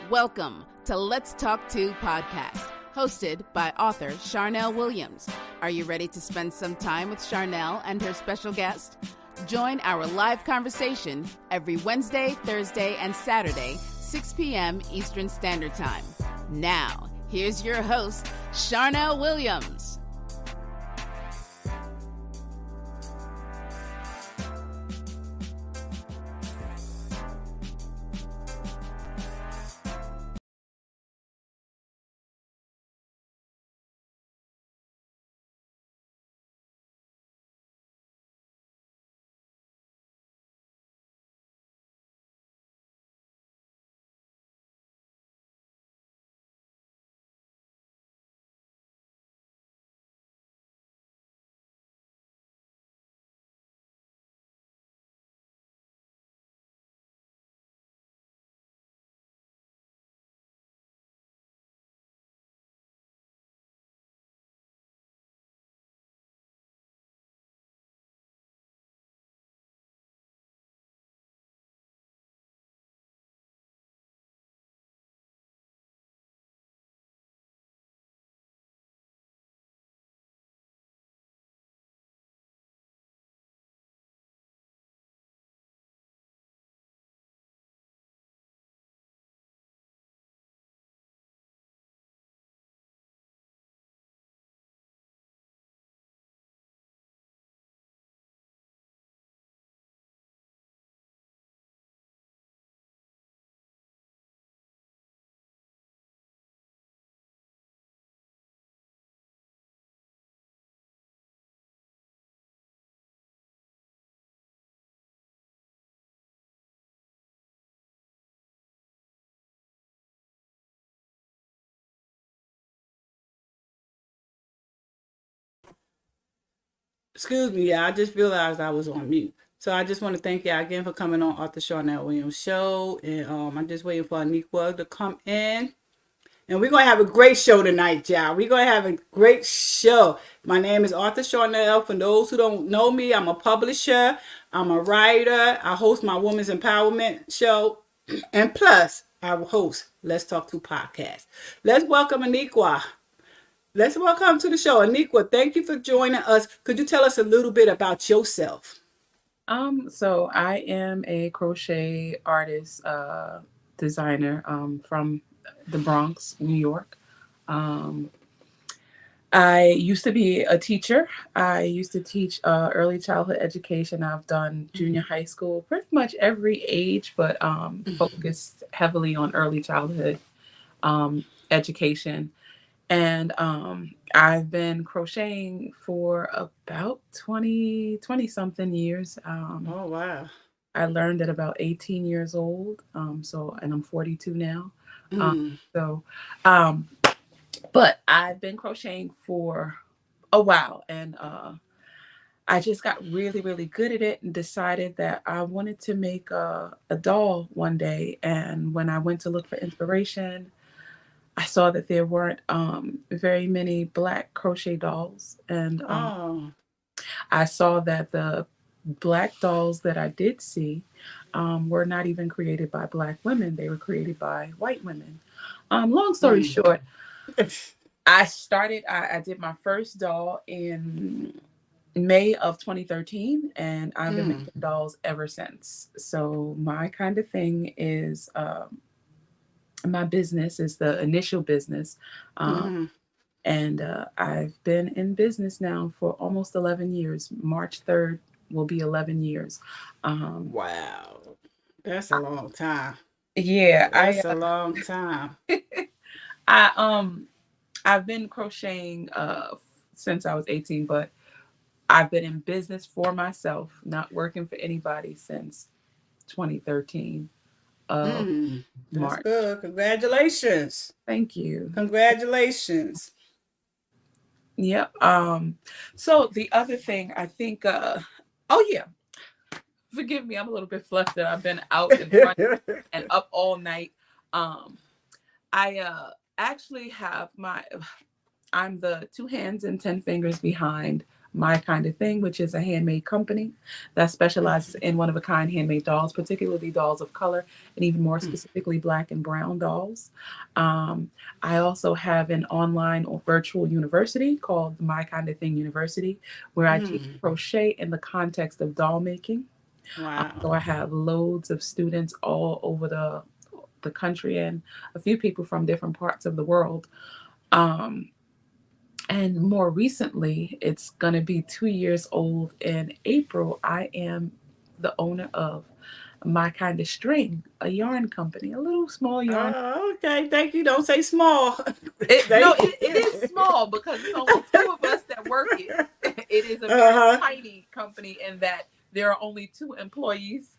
Welcome to Let's Talk To podcast, hosted by author Charnel Williams. Are you ready to spend some time with Charnel and her special guest? Join our live conversation every Wednesday, Thursday, and Saturday, 6 p.m. Eastern Standard Time. Now, here's your host, Charnel Williams. Excuse me, yeah, I just realized I was on mute. So I just want to thank y'all again for coming on Arthur Charnel Williams show. And I'm just waiting for Aniqua to come in. And we're going to have a great show tonight, y'all. We're going to have a great show. My name is Arthur Charnel. For those who don't know me, I'm a publisher. I'm a writer. I host my Women's Empowerment show. And plus, I will host Let's Talk To podcast. Let's welcome Aniqua. Let's welcome to the show. Aniqua, thank you for joining us. Could you tell us a little bit about yourself? So I am a crochet artist, designer, from the Bronx, New York. I used to be a teacher. I used to teach early childhood education. I've done junior high school, pretty much every age, but focused heavily on early childhood education. And I've been crocheting for about 20 something years. Oh, wow. I learned at about 18 years old. And I'm 42 now. Mm. So, um, but I've been crocheting for a while, and I just got really, really good at it and decided that I wanted to make a doll one day. And when I went to look for inspiration, I saw that there weren't very many Black crochet dolls. And Oh. I saw that the Black dolls that I did see were not even created by Black women. They were created by white women. Long story short, I did my first doll in May of 2013, and I've been making dolls ever since. So my kind of thing is my business is the initial business. And I've been in business now for almost 11 years. March 3rd will be 11 years. Wow. That's a long time. Yeah, That's a long time. I've been crocheting since I was 18, but I've been in business for myself, not working for anybody since 2013 of That's March. good. Congratulations. Thank you. Congratulations. Yep. So the other thing I think, oh yeah, forgive me, I'm a little bit flustered. I've been out in front and up all night. I actually have I'm the 2 hands and 10 fingers behind My Kind of Thing, which is a handmade company that specializes in one-of-a-kind handmade dolls, particularly dolls of color, and even more specifically, Black and brown dolls. I also have an online or virtual university called My Kind of Thing University, where I teach crochet in the context of doll making. So Wow. I have loads of students all over the country and a few people from different parts of the world. Um, and more recently, it's going to be 2 years old in April. I am the owner of My Kind of String, a yarn company, a little small yarn. Okay. Thank you. Don't say small. No, Thank you. it is small because it's only two of us that work it. It is a very Uh-huh. tiny company in that there are only 2 employees.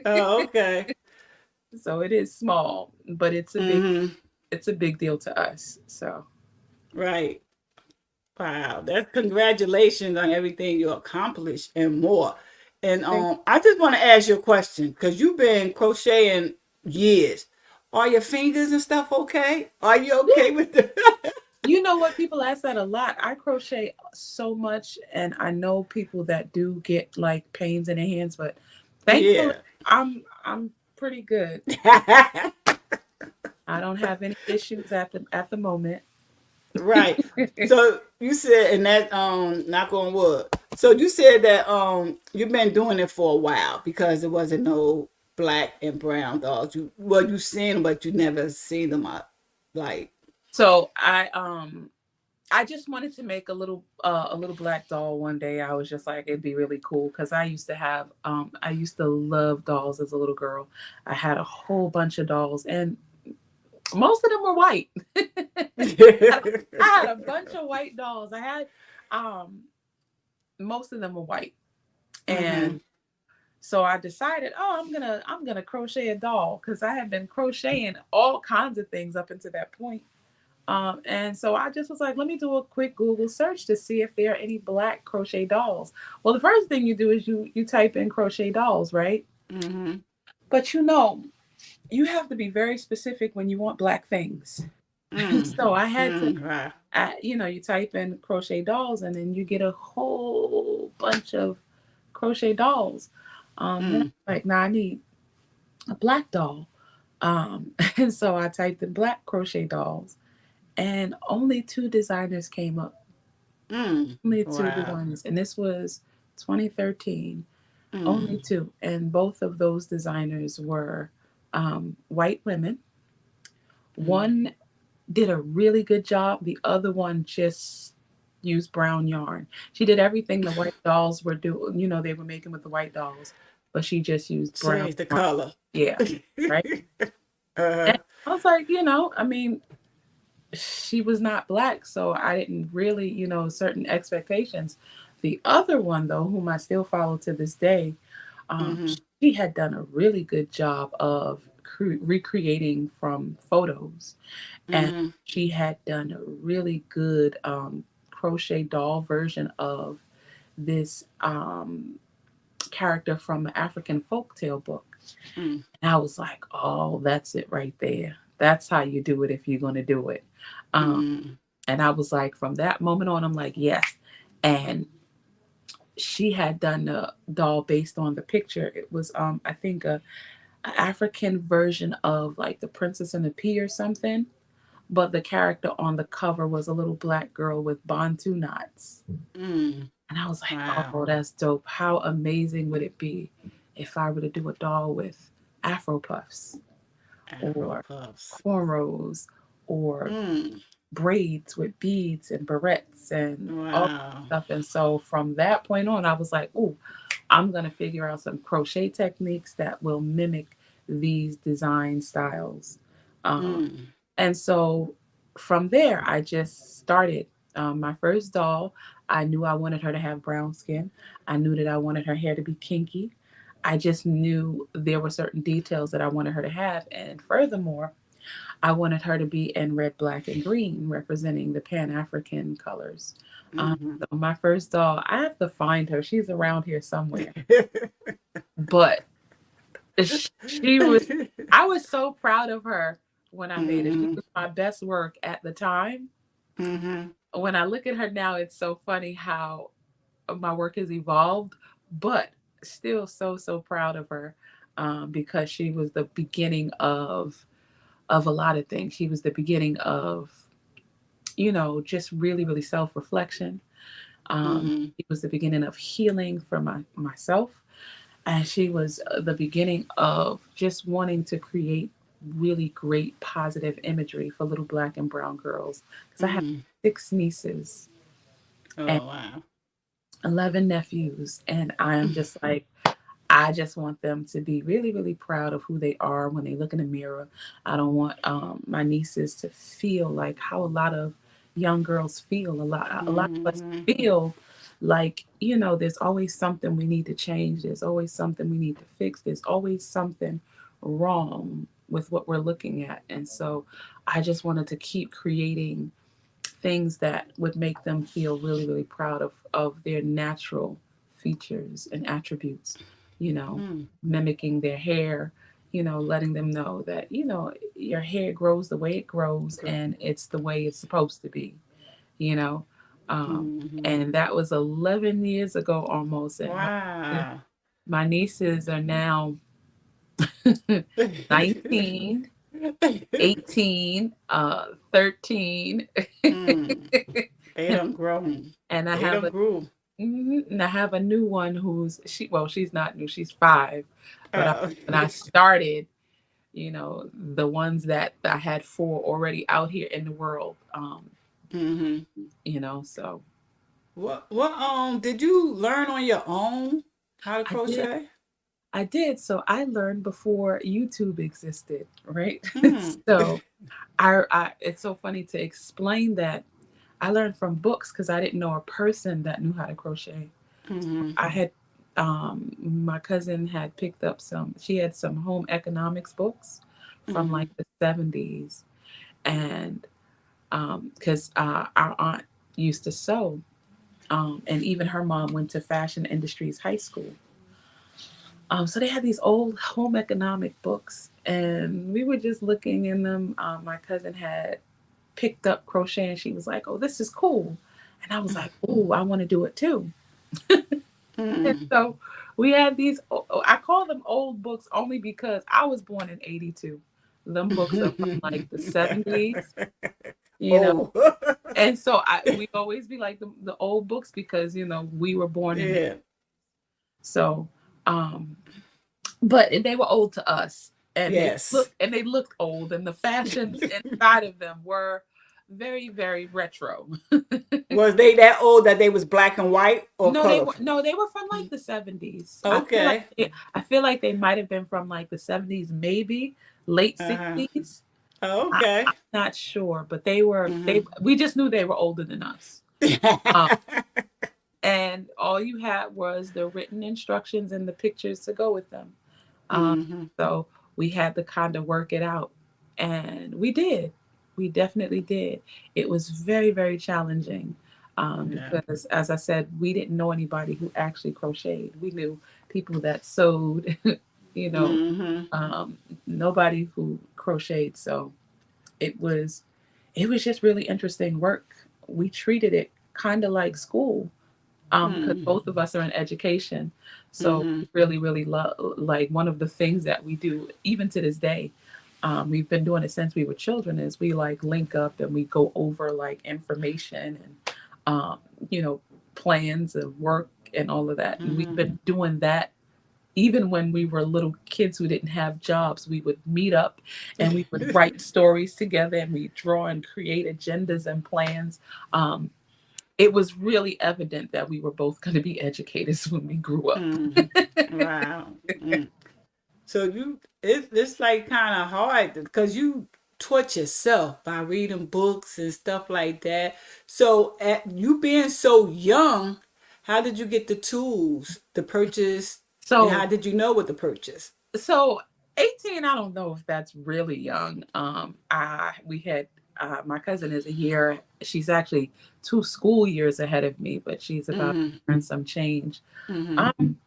Oh, okay. So it is small, but Mm-hmm. it's a big deal to us. So Right. Wow. That's congratulations on everything you accomplished and more. And I just want to ask you a question because you've been crocheting years. Are your fingers and stuff okay? Are you yeah, okay with the you know what? People ask that a lot. I crochet so much, and I know people that do get like pains in their hands, but thankfully, Yeah. I'm pretty good. I don't have any issues at the moment. Right. So you said, and that knock on wood. So you said that you've been doing it for a while because there wasn't no black and brown dogs. You seen them, but you never seen them like. So I just wanted to make a little black doll one day. I was just like it'd be really cool because I used to love dolls as a little girl. I had a whole bunch of dolls and most of them were white. I had a bunch of white dolls. I had um most of them were white. Mm-hmm. And so I decided, oh, I'm gonna crochet a doll because I had been crocheting all kinds of things up until that point. And so I just was like, let me do a quick Google search to see if there are any black crochet dolls. Well, the first thing you do is you type in crochet dolls, right? Mm-hmm. But you have to be very specific when you want black things. So I had to, Right. you type in crochet dolls, and then you get a whole bunch of crochet dolls. Then Mm. I'm like, nah, I need a black doll. And so I typed in black crochet dolls, and only two designers came up. Mm. Only two Wow. designers, and this was 2013. Only Mm. two, and both of those designers were white women. Mm. One did a really good job. The other one just used brown yarn. She did everything the white dolls were doing. They were making with the white dolls, but she just used brown Change the yarn. color. Yeah, right. Uh-huh. And I was like, I mean, she was not black, so I didn't really, certain expectations. The other one, though, whom I still follow to this day, Mm-hmm. she had done a really good job of recreating from photos, and Mm-hmm. she had done a really good crochet doll version of this character from an African folktale book. Mm. And I was like, oh, that's it right there. That's how you do it if you're going to do it. Um, Mm. and I was like, from that moment on, I'm like, yes. And she had done a doll based on the picture. It was, I think, a African version of like the Princess and the Pea or something. But the character on the cover was a little black girl with bantu knots. Mm. And I was like, Wow. oh, that's dope. How amazing would it be if I were to do a doll with Afro puffs Afro or puffs. cornrows or Mm. braids with beads and barrettes and all Wow. that stuff. And so from that point on, I was like, oh, I'm going to figure out some crochet techniques that will mimic these design styles. Um, Mm. and so from there, I just started. My first doll, I knew I wanted her to have brown skin. I knew that I wanted her hair to be kinky. I just knew there were certain details that I wanted her to have. And furthermore, I wanted her to be in red, black, and green, representing the Pan African colors. Mm-hmm. So my first doll, I have to find her. She's around here somewhere. But she was, I was so proud of her when I made it. She Mm-hmm. was my best work at the time. Mm-hmm. When I look at her now, it's so funny how my work has evolved, but still so proud of her, because she was the beginning of a lot of things. She was the beginning of, just really self-reflection. Mhm. It was the beginning of healing for myself, and she was the beginning of just wanting to create really great positive imagery for little black and brown girls. Because I have Mhm. 6 nieces and Oh wow. 11 nephews, and I am just like, I just want them to be really proud of who they are when they look in the mirror. I don't want my nieces to feel like how a lot of young girls feel. A lot of us Mhm. feel like, there's always something we need to change. There's always something we need to fix. There's always something wrong with what we're looking at. And so I just wanted to keep creating things that would make them feel really proud of their natural features and attributes, Mhm. mimicking their hair, letting them know that, your hair grows the way it grows and it's the way it's supposed to be, you know. Um, Mhm. and that was 11 years ago almost. And Wow. my nieces are now 19, 18, 13. Mm. They done grown. And I They have done a grew. and I have a new one she's not new, she's 5. But Uh, when I started, the ones that I had 4 already out here in the world, mhm. so What did you learn on your own how to I did. crochet? I did. So I learned before YouTube existed, right? Mm. So it's so funny to explain that I learned from books because I didn't know a person that knew how to crochet. Mhm. I had my cousin had picked up she had some home economics books from like Mhm. the 70s. And because our aunt used to sew, and even her mom went to Fashion Industries High School. So they had these old home economic books, and we were just looking in them. My cousin had picked up crochet, and she was like, "Oh, this is cool," and I was like, "Oh, I want to do it too." And Mhm. so we had these. I call them old books only because I was born in '82. Them books are from like the '70s, you know. Oh. And so we always be like the old books because we were born in. Yeah. So, um, but they were old to us, and Yes. they looked old, and the fashions inside of them were very retro. Was they that old that they was black and white or No, they were colorful? no, they were from like the 70s. Okay. I feel like they might have been from like the 70s, maybe late Uh-huh. 60s. I'm Okay. not sure, but Mhm. we just knew they were older than us. Um, and all you had was the written instructions and the pictures to go with them. Um, Mhm. so we had to kind of work it out, and we did. We definitely did. It was very challenging, Yeah. because, as I said, we didn't know anybody who actually crocheted. We knew people that sewed, you know, Mhm. um, nobody who crocheted. So it was just really interesting work. We treated it kind of like school, because Mhm. both of us are in education. So Mhm. really love, like, one of the things that we do even to this day, we've been doing it since we were children, is we like link up and we go over like information and you know plans of work and all of that. And we've Mhm. been doing that even when we were little kids who didn't have jobs. We would meet up and we would write stories together, and we draw and create agendas and plans. um, it was really evident that we were both going to be educators when we grew up. Mhm. Wow. Mm. So it's like kind of hard because you taught yourself by reading books and stuff like that. So at you being so young, how did you get the tools to purchase, and how So, did you know what to purchase? so 18, I don't know if that's really young. I we had my cousin is a year. She's actually 2 school years ahead of me, but she's about to Mhm. earn some change. Mhm. Um,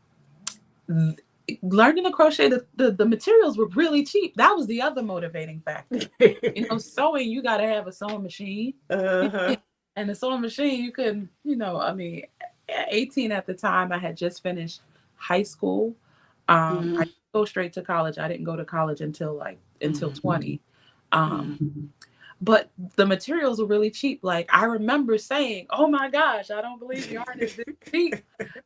th- Learning to crochet, the materials were really cheap. That was the other motivating factor. Sewing, you got to have a sewing machine. Uh-huh. And the sewing machine, you couldn't, I mean, Yeah, 18 at the time. I had just finished high school. I didn't go straight to college. I didn't go to college until 20. Um, but the materials were really cheap. Like I remember saying, "Oh my gosh, I don't believe yarn is this cheap."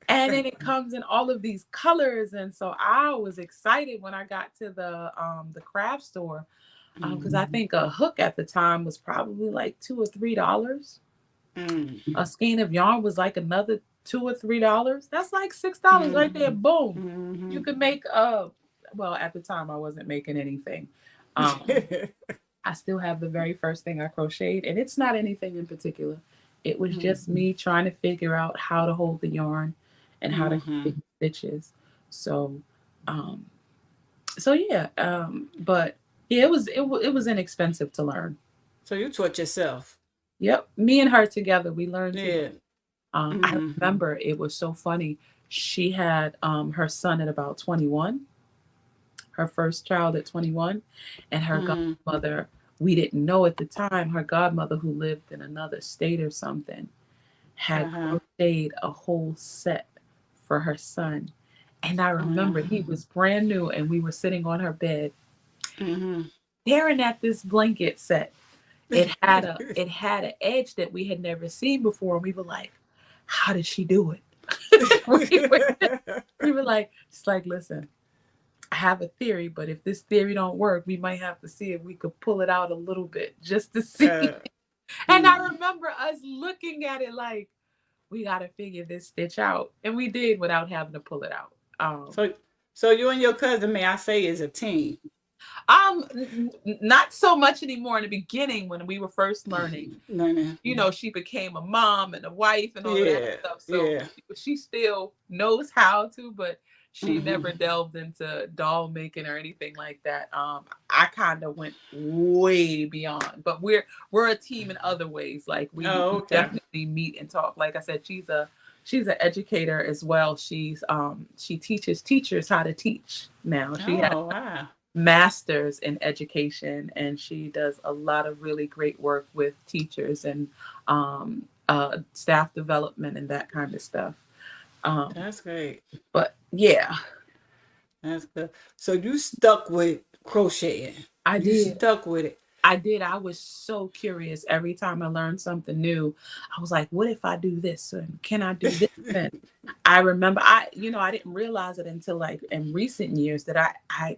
And then it comes in all of these colors, and so I was excited when I got to the craft store because I think a hook at the time was probably like $2 or $3. A skein of yarn was like another $2 or $3. That's like $6 right there. Boom. You could make well, at the time I wasn't making anything. I still have the very first thing I crocheted, and it's not anything in particular. It was just me trying to figure out how to hold the yarn and how to complete stitches. So yeah, but yeah, it was inexpensive to learn. So you taught yourself. Yep, me and her together, we learned Yeah. together. I remember it was so funny. She had her son at about 21, her first child at 21, and her godmother, we didn't know at the time, her godmother who lived in another state or something, had crocheted a whole set for her son. And I remember he was brand new, and we were sitting on her bed staring at this blanket set. It had an edge that we had never seen before, and we were like, "How did she do it?" we were like, "It's like, listen, I have a theory, but if this theory don't work, we might have to see if we could pull it out a little bit just to see." And I remember us looking at it like, we got to figure this stitch out, and we did without having to pull it out. So you and your cousin, may I say, is a team? Not so much anymore. In the beginning, when we were first learning, you know, she became a mom and a wife and all of that stuff. So she still knows how to, but she never delved into doll making or anything like that. I kind of went way beyond, but we're a team in other ways. Like we definitely meet and talk. Like I said, she's an educator as well. She teaches teachers how to teach now. She has master's in education, and she does a lot of really great work with teachers and staff development and that kind of stuff. That's great. But yeah, that's good. So you stuck with crocheting. I did. You stuck with it. I did. I was so curious. Every time I learned something new, I was like, what if I do this? And can I do this? And I remember I didn't realize it until like in recent years that I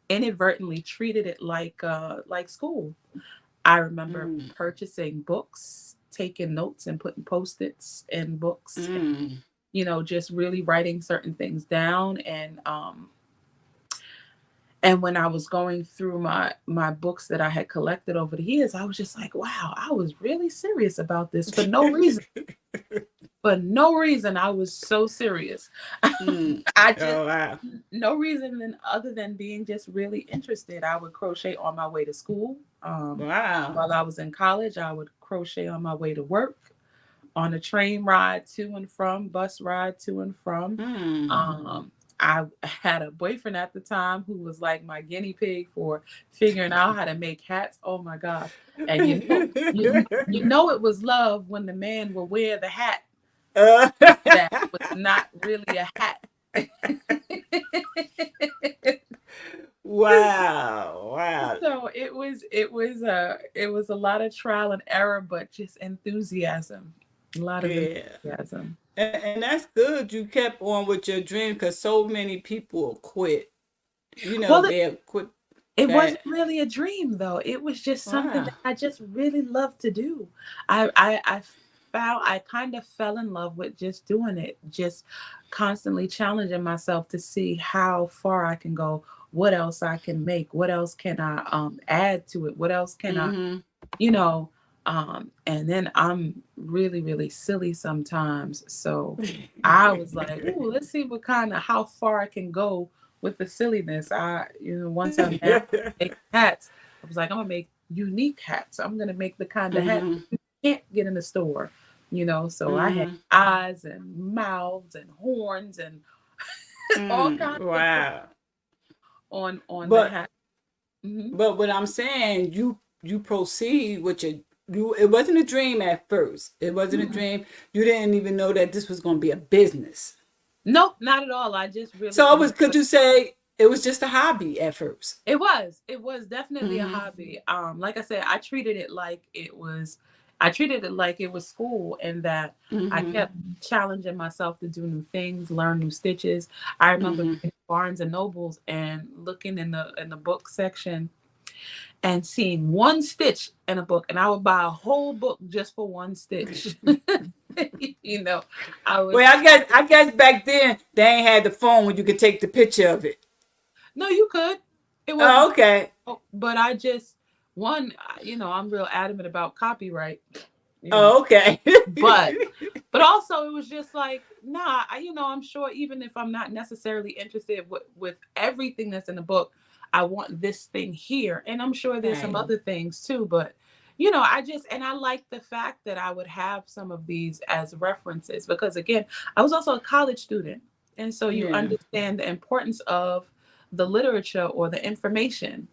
inadvertently treated it like school. I remember purchasing books, taking notes and putting Post-its in books, and, just really writing certain things down. And when I was going through my books that I had collected over the years, I was just like, wow, I was really serious about this for no reason. For no reason, I was so serious. No reason other than being just really interested. I would crochet on my way to school. While I was in college, I would crochet on my way to work, on a train ride to and from, bus ride to and from. I had a boyfriend at the time who was like my guinea pig for figuring out how to make hats. Oh my God. And you know it was love when the man would wear the hat that was not really a hat. Wow. So it was a lot of trial and error, but just enthusiasm. A lot of enthusiasm. And that's good. You kept on with your dream, because so many people quit. They quit. It wasn't really a dream though. It was just something that I just really loved to do. I kind of fell in love with just doing it, just constantly challenging myself to see how far I can go, what else I can make, what else can I add to it, what else can I, and then I'm really, really silly sometimes. So I was like, ooh, let's see how far I can go with the silliness. Once I make hats, I was like, I'm gonna make unique hats. I'm gonna make the kind of hat you can't get in the store. So I had eyes and mouths and horns and all kinds of stuff on the hat. But what I'm saying, you proceed with it wasn't a dream at first. It wasn't a dream. You didn't even know that this was going to be a business. Nope, not at all. I just really So it was. enjoyed. Could you say it was just a hobby at first? It was definitely a Mm-hmm. hobby. Like I said, I treated it like it was school, and that I Mm-hmm. kept challenging myself to do new things, learn new stitches. I remember Mm-hmm. being at Barnes and Nobles and looking in the book section and seeing one stitch in a book, and I would buy a whole book just for one stitch. you know, I would. Well, I guess back then they ain't had the phone when you could take the picture of it. No, you could. It wasn't. Oh, okay. But I just one. I'm real adamant about copyright. You know, Oh, okay. but also it was just like, nah. I'm sure even if I'm not necessarily interested with everything that's in the book, I want this thing here, and I'm sure there's some Right. other things too. But I like the fact that I would have some of these as references, because again, I was also a college student, and so you Yeah. understand the importance of the literature or the information.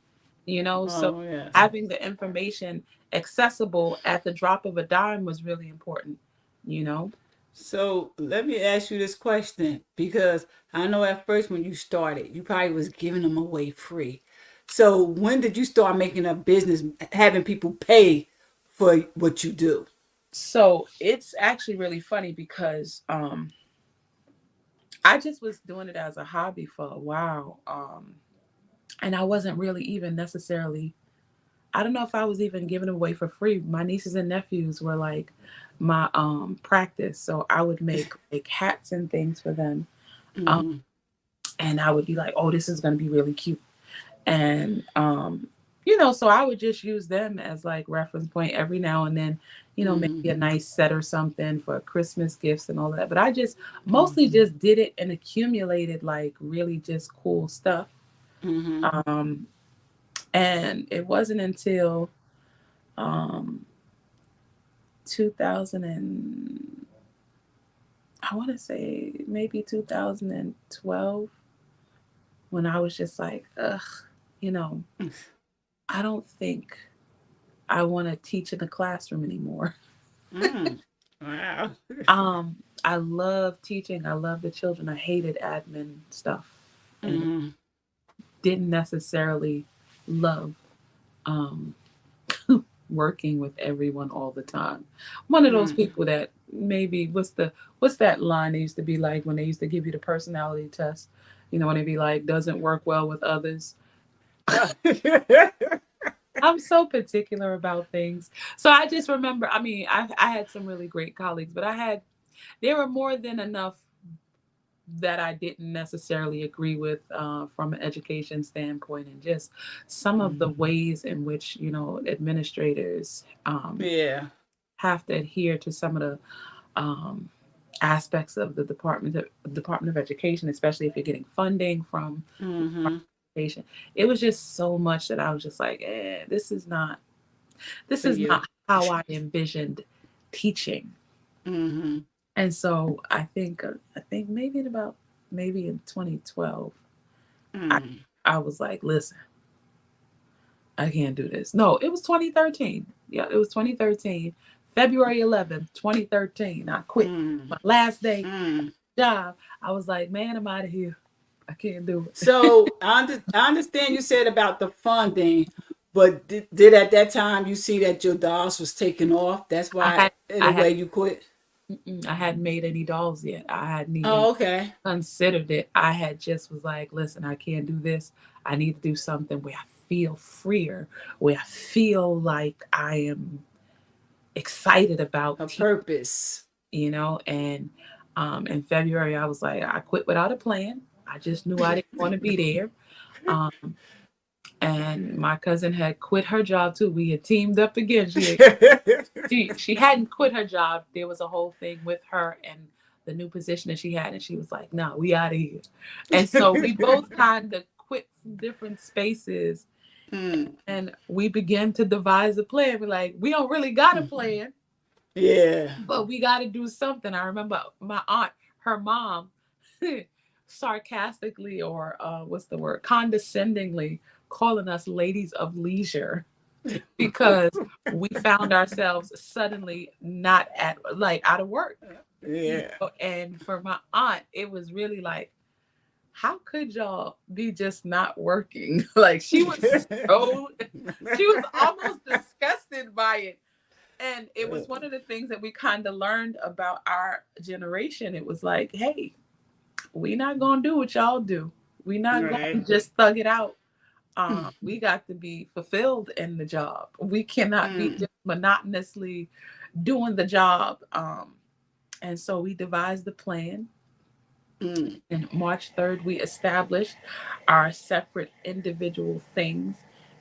So Oh, yes. having the information accessible at the drop of a dime was really important, you know? So let me ask you this question, because I know at first when you started, you probably was giving them away free. So when did you start making a business, having people pay for what you do? So it's actually really funny because I just was doing it as a hobby for a while. And I wasn't really even necessarily, I don't know if I was even giving it away for free. My nieces and nephews were like my practice. So I would make like hats and things for them. Um, Mm-hmm. and I would be like, oh, this is going to be really cute. And so I would just use them as like reference point every now and then, maybe a nice set or something for Christmas gifts and all that. But I just mostly Mm-hmm. just did it and accumulated like really just cool stuff. Mm-hmm. um and it wasn't until um 2000 and I want to say maybe 2012 when I was just like, ugh, you know I don't think I want to teach in the classroom anymore. Mm. Wow. I love teaching. I love the children. I hated admin stuff and Mm-hmm. didn't necessarily love um, working with everyone all the time. One of those Mm. people that maybe what's that line they used to be like when they used to give you the personality test? When they be like, doesn't work well with others. I'm so particular about things. So I just remember, I mean, I had some really great colleagues, but there were more than enough that I didn't necessarily agree with from an education standpoint, and just some of the ways in which, administrators Yeah. have to adhere to some of the um, aspects of the Department of Education, especially if you're getting funding from the Mm-hmm. Department of Education. It was just so much that I was just like, this For is you. not how I envisioned teaching. Mm-hmm. And so I think maybe in 2012, I Mm. I was like, listen, I can't do this. No, it was 2013. Yeah, it was 2013, February 11th, 2013. I quit Mm. my last day Mm. job. I was like, man, I'm out of here. I can't do it. So I understand you said about the funding, but did at that time you see that your dolls was taking off? That's I why had in a I had way you quit. I hadn't made any dolls yet. I hadn't even Oh, okay. considered it. I had just was like, listen, I can't do this. I need to do something where I feel freer, where I feel like I am excited about A teaching, purpose. and in February I was like, I quit without a plan. I just knew I didn't want to be there. Um, and my cousin had quit her job too. We had teamed up again. She hadn't quit her job. There was a whole thing with her and the new position that she had, and she was like, "No, we out of here." And so we both kind of quit from different spaces, Mm. and we began to devise a plan. We're like, we don't really got a plan, Yeah. but we got to do something. I remember my aunt, her mom, sarcastically or what's the word, condescendingly calling us ladies of leisure. because we found ourselves suddenly not at like out of work. Yeah. And for my aunt, it was really like, how could y'all be just not working? Like she was she was almost disgusted by it. And it was one of the things that we kind of learned about our generation. It was like, hey, we not gonna do what y'all do. We not gonna Right. just thug it out. We got to be fulfilled in the job. We cannot be just monotonously doing the job. And so we devised the plan. And March 3rd, we established our separate individual things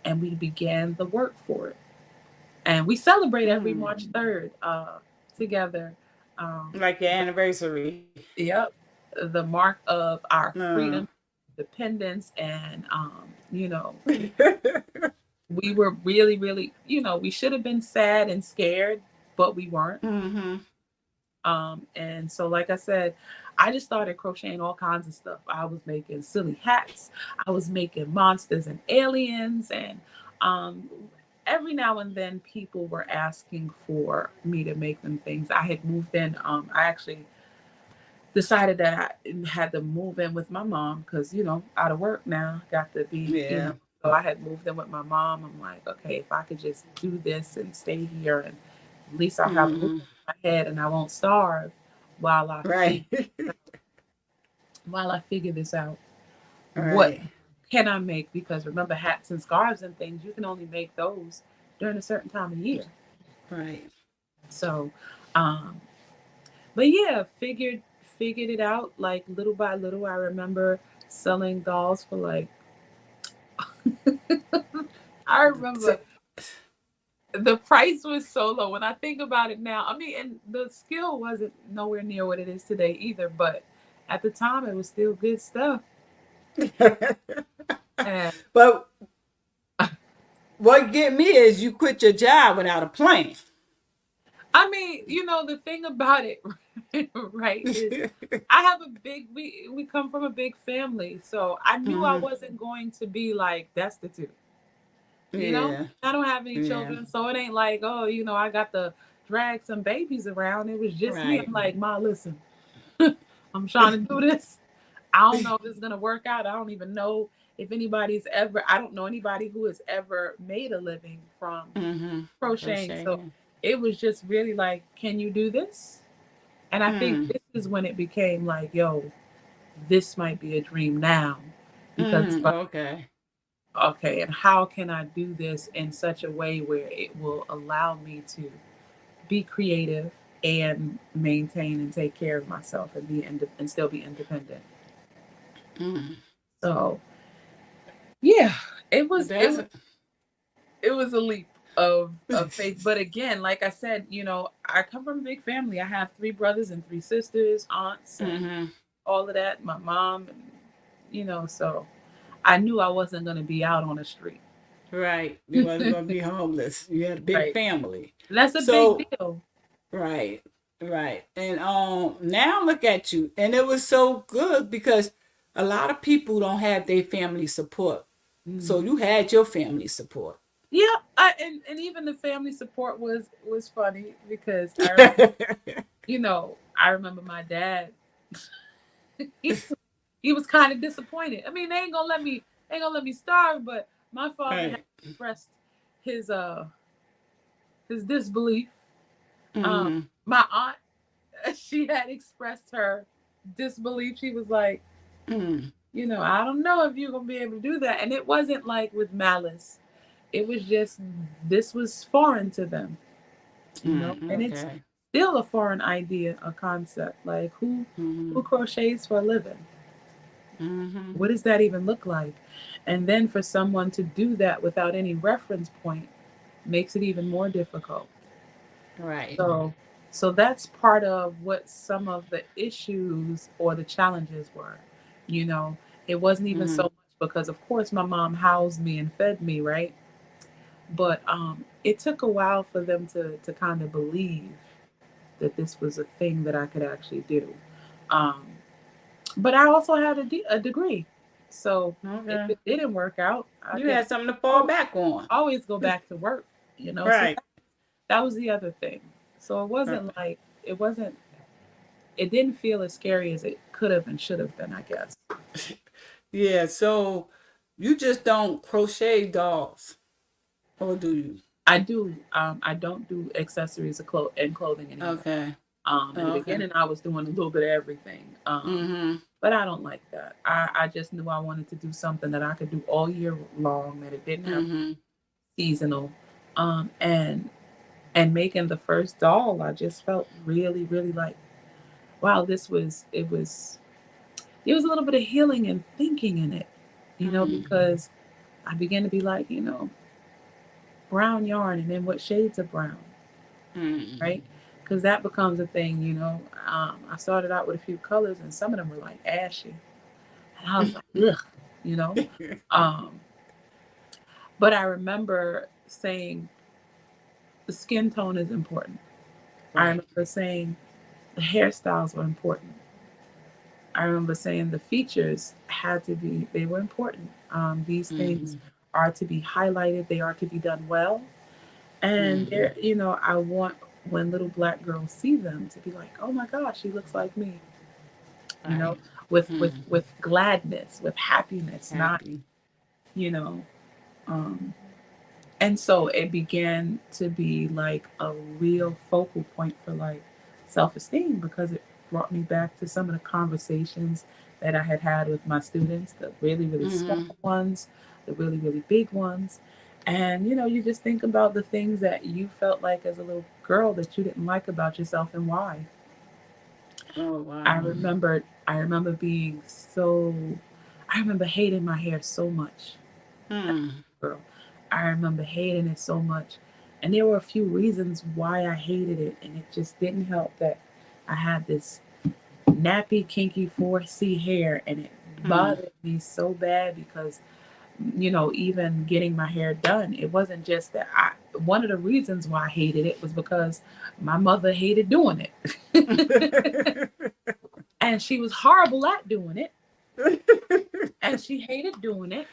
and we began the work for it. And we celebrate every March 3rd together. Like your anniversary. Yep. The mark of our freedom, dependence, and, you know, we were really, really, you know, we should have been sad and scared, but we weren't. And so, like I said, I just started crocheting all kinds of stuff. I was making silly hats. I was making monsters and aliens. And every now and then people were asking for me to make them things. I had moved in. I actually decided that I had to move in with my mom because, you know, out of work now, got to be, you know. So I had moved in with my mom. I'm like, okay, if I could just do this and stay here, and at least I'll have a roof over my head and I won't starve while I figure this out. What can I make? Because remember, hats and scarves and things, you can only make those during a certain time of year. Right. So, but yeah, figured it out like little by little. I remember selling dolls for like I remember the price was so low. When I think about it now, I mean, and the skill wasn't nowhere near what it is today either, but at the time it was still good stuff. And, but what get me is you quit your job without a plan. I mean, you know, the thing about it, right, is I have a big, we come from a big family. So I knew I wasn't going to be like destitute. You know, I don't have any children. So it ain't like, oh, you know, I got to drag some babies around. It was just me. I'm like, Ma, listen, I'm trying to do this. I don't know if it's going to work out. I don't even know if anybody's ever, I don't know anybody who has ever made a living from crocheting. So it was just really like, can you do this? And I think this is when it became like, yo, this might be a dream now. Because okay, and how can I do this in such a way where it will allow me to be creative and maintain and take care of myself and be and still be independent. So yeah, it was a leap of faith. But again, like I said, you know, I come from a big family. I have 3 brothers and 3 sisters, aunts, and all of that. My mom, and, you know, so I knew I wasn't going to be out on the street. Right. You wasn't going to be homeless. You had a big family. And that's a big deal. Right. Right. And now look at you. And it was so good because a lot of people don't have their family support. So you had your family support. Yeah, and even the family support was funny because I remember, you know, I remember my dad. He was kind of disappointed. I mean, they ain't gonna let me starve, but my father had expressed his disbelief. My aunt, she had expressed her disbelief. She was like, you know, I don't know if you're gonna be able to do that. And it wasn't like with malice. It was just this was foreign to them. You know, and it's still a foreign idea, a concept. Like who crochets for a living? What does that even look like? And then for someone to do that without any reference point makes it even more difficult. Right. So that's part of what some of the issues or the challenges were. You know, it wasn't even so much because, of course, my mom housed me and fed me, right? But it took a while for them to kind of believe that this was a thing that I could actually do. But I also had a degree. So if Okay. it didn't work out, I You could had something to fall back on. always go back to work, So Right. that was the other thing. So Right. it wasn't, it didn't feel as scary as it could have and should have been, I guess. Yeah. So you just don't crochet dolls, or do you? I do. I don't do accessories and clothing anymore. Okay. In the Okay. beginning, I was doing a little bit of everything. Mm-hmm. But I don't like that. I just knew I wanted to do something that I could do all year long, that it didn't have Mm-hmm. seasonal. Um, and and making the first doll, I just felt really, really like, wow, it was a little bit of healing and thinking in it, Mm-hmm. because I began to be like, brown yarn, and then what shades of brown, Mm-hmm. right? Because that becomes a thing. I started out with a few colors, and some of them were like ashy, and I was like, ugh, you know. Um, but I remember saying the skin tone is important. I Right. remember saying the hairstyles were important. I remember saying the features they were important. These things Mm-hmm. are to be highlighted, they are to be done well. And Mm-hmm. I want, when little black girls see them, to be like, oh my gosh, she looks like me, you know, Right. Mm-hmm. with gladness, with happiness, not, Happy. you know, um, and so it began to be like a real focal point for like self-esteem, because it brought me back to some of the conversations that I had had with my students, the really, really small Mm-hmm. ones, the really, really big ones. And you just think about the things that you felt like as a little girl that you didn't like about yourself, and why. Oh I wow. remember I remember being so I remember hating my hair so much, Mm. girl. I remember hating it so much. And there were a few reasons why I hated it. And it just didn't help that I had this nappy, kinky 4C hair. And it Mm. bothered me so bad because, even getting my hair done, it wasn't just that one of the reasons why I hated it was because my mother hated doing it. And she was horrible at doing it. And she hated doing it.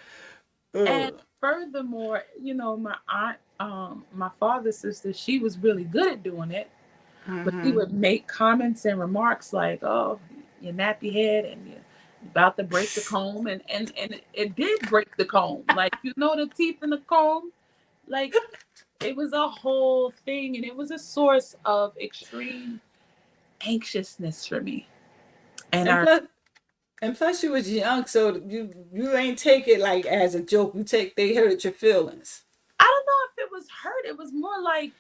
And Ugh. furthermore, my aunt, my father's sister, she was really good at doing it, but she Mm-hmm. would make comments and remarks like, "Oh, your nappy head, and you're about to break the comb," and it did break the comb. Like, the teeth in the comb, like it was a whole thing, and it was a source of extreme anxiousness for me. And And plus you was young, so you ain't take it like as a joke. They hurt your feelings. I don't know if it was hurt. It was more like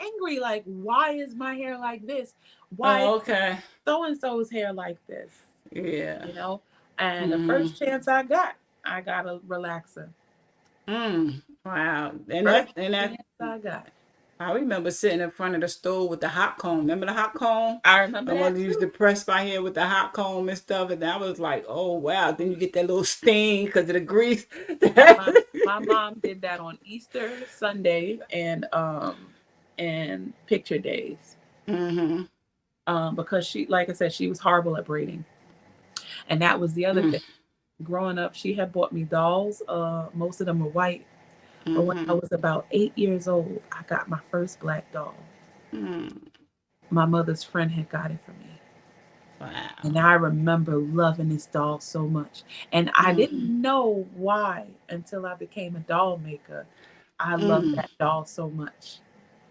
angry. Like, why is my hair like this? Why is Oh, okay. so and so's hair like this? Yeah. You know? And the Mm-hmm. first chance I got a relaxer. Mm. Wow. First And that chance I got. I remember sitting in front of the stove with the hot comb. Remember the hot comb? I remember My that mother used to too. press my hair with the hot comb and stuff, and I was like, "Oh wow!" Then you get that little sting because of the grease. My mom did that on Easter Sunday and picture days. Mm-hmm. Because she, like I said, she was horrible at braiding. And that was the other Mm-hmm. thing. Growing up, she had bought me dolls. Most of them were white. But when I was about 8 years old, I got my first black doll. Mm-hmm. My mother's friend had got it for me. Wow. And I remember loving this doll so much. And I didn't Mm-hmm. know why until I became a doll maker. I loved Mm-hmm. that doll so much.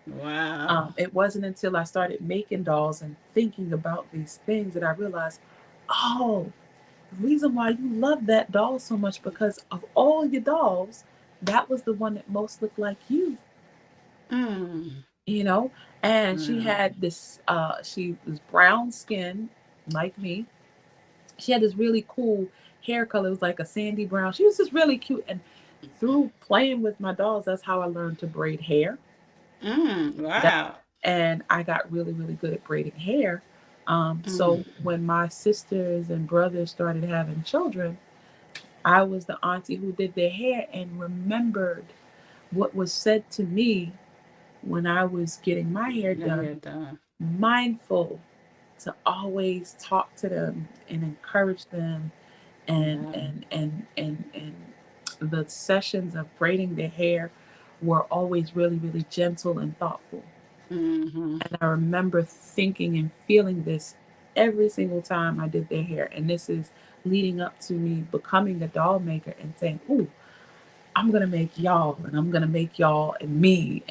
Wow. It wasn't until I started making dolls and thinking about these things that I realized, oh, the reason why you love that doll so much, because of all your dolls, that was the one that most looked like you, Mm. you know? And she Wow. had this, she was brown skin like me. She had this really cool hair color. It was like a sandy brown. She was just really cute. And through playing with my dolls, that's how I learned to braid hair. Mm. That, Wow. and I got really, really good at braiding hair. Mm. So when my sisters and brothers started having children, I was the auntie who did their hair and remembered what was said to me when I was getting my hair Your done, hair done. mindful to always talk to them and encourage them and Yeah. and the sessions of braiding their hair were always really, really gentle and thoughtful. Mm-hmm. And I remember thinking and feeling this every single time I did their hair. And this is leading up to me becoming a doll maker and saying, "Ooh, I'm gonna make y'all, and I'm gonna make y'all and me."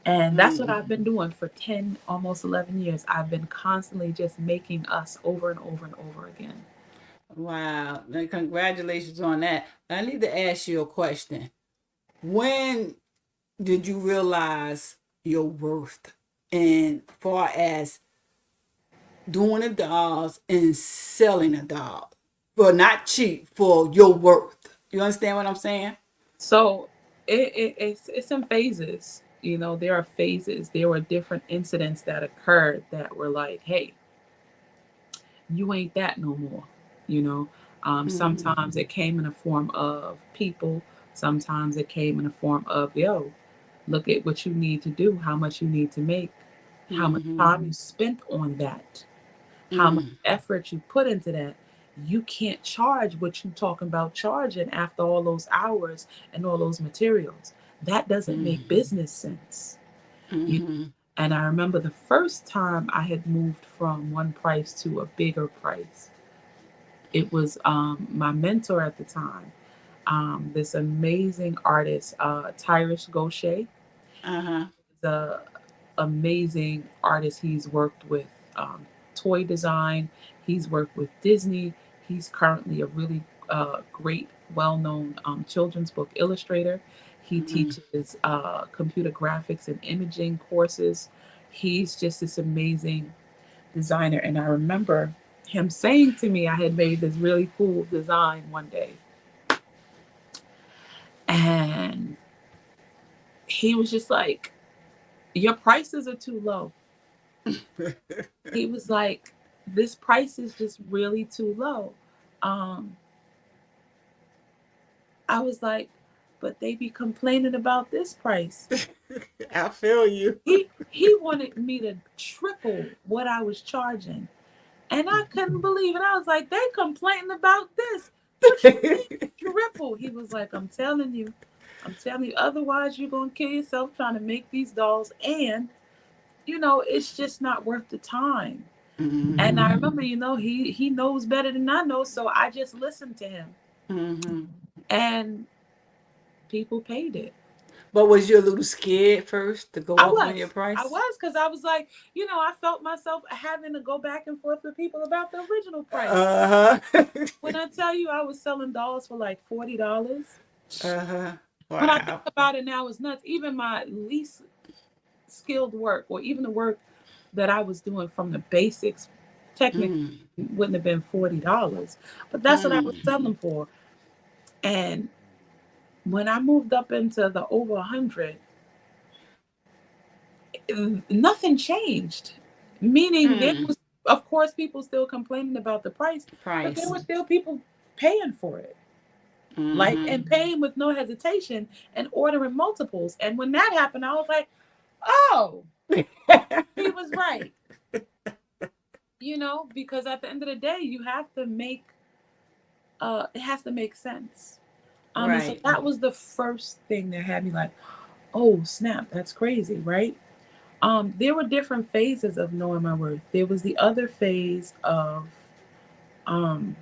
And that's what I've Mm-hmm. been doing for 10, almost 11 years. I've been constantly just making us over and over and over again. Wow. And congratulations on that. I need to ask you a question. When did you realize your worth and far as doing the dolls and selling a doll for not cheap for your worth? You understand what I'm saying? So it's in phases. You know, there are phases. There were different incidents that occurred that were like, "Hey, you ain't that no more." You know, Mm-hmm. sometimes it came in a form of people. Sometimes it came in a form of, "Yo, look at what you need to do, how much you need to make, how much Mm-hmm. time you spent on that, how much Mm-hmm. effort you put into that. You can't charge what you talking about charging after all those hours and all those materials. That doesn't make business sense." You Mm-hmm. and I remember the first time I had moved from one price to a bigger price. It was my mentor at the time, this amazing artist, Tyrish Gaucher. Uh-huh. The amazing artist. He's worked with toy design. He's worked with Disney. He's currently a really great, well-known children's book illustrator. He Mm-hmm. teaches computer graphics and imaging courses. He's just this amazing designer. And I remember him saying to me, I had made this really cool design one day, and he was just like, "Your prices are too low." He was like, "This price is just really too low." Um, I was like, "But they be complaining about this price." I feel you. He wanted me to triple what I was charging. And I couldn't believe it. I was like, "They complaining about this. What you mean triple?" He was like, I'm telling you, otherwise you're gonna kill yourself trying to make these dolls, and it's just not worth the time. And Mm-hmm. I remember, he knows better than I know, so I just listened to him, Mm-hmm. and people paid it. But was you a little scared first to go I up on your was. I price? was, because I was like, I felt myself having to go back and forth with people about the original price. Uh-huh. When I tell you I was selling dolls for like $40, Uh-huh. when I think Wow. about it now, it's nuts. Even my least skilled work, or even the work that I was doing from the basics, technically Mm. wouldn't have been $40. But that's what I was Mm. selling for. And when I moved up into the over 100, nothing changed. Meaning there Mm. was, of course, people still complaining about the price, but there Price. were still people paying for it. Like, Mm-hmm. and paying with no hesitation and ordering multiples. And when that happened, I was like, "Oh, he was right." Because at the end of the day, you have to make it has to make sense. And so Right. that was the first thing that had me like, "Oh snap, that's crazy," right? There were different phases of knowing my worth. There was the other phase um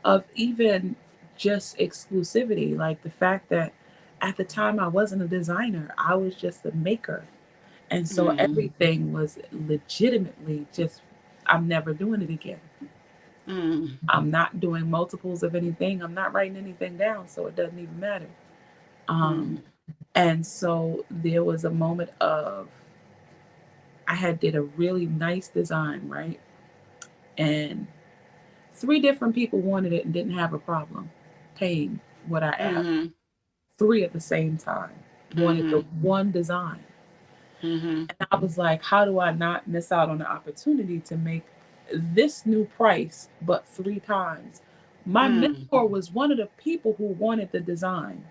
of even just exclusivity, like the fact that at the time I wasn't a designer, I was just a maker. And so Mm. everything was legitimately just, "I'm never doing it again. Mm. I'm not doing multiples of anything. I'm not writing anything down, so it doesn't even matter." Um, Mm. and so there was a moment of, I had did a really nice design, right? And three different people wanted it and didn't have a problem paying what I asked. Mm. Three at the same time wanted the Mm. one design. Mm. And I was like, how do I not miss out on the opportunity to make this new price, but three times? My Mm. mentor was one of the people who wanted the design.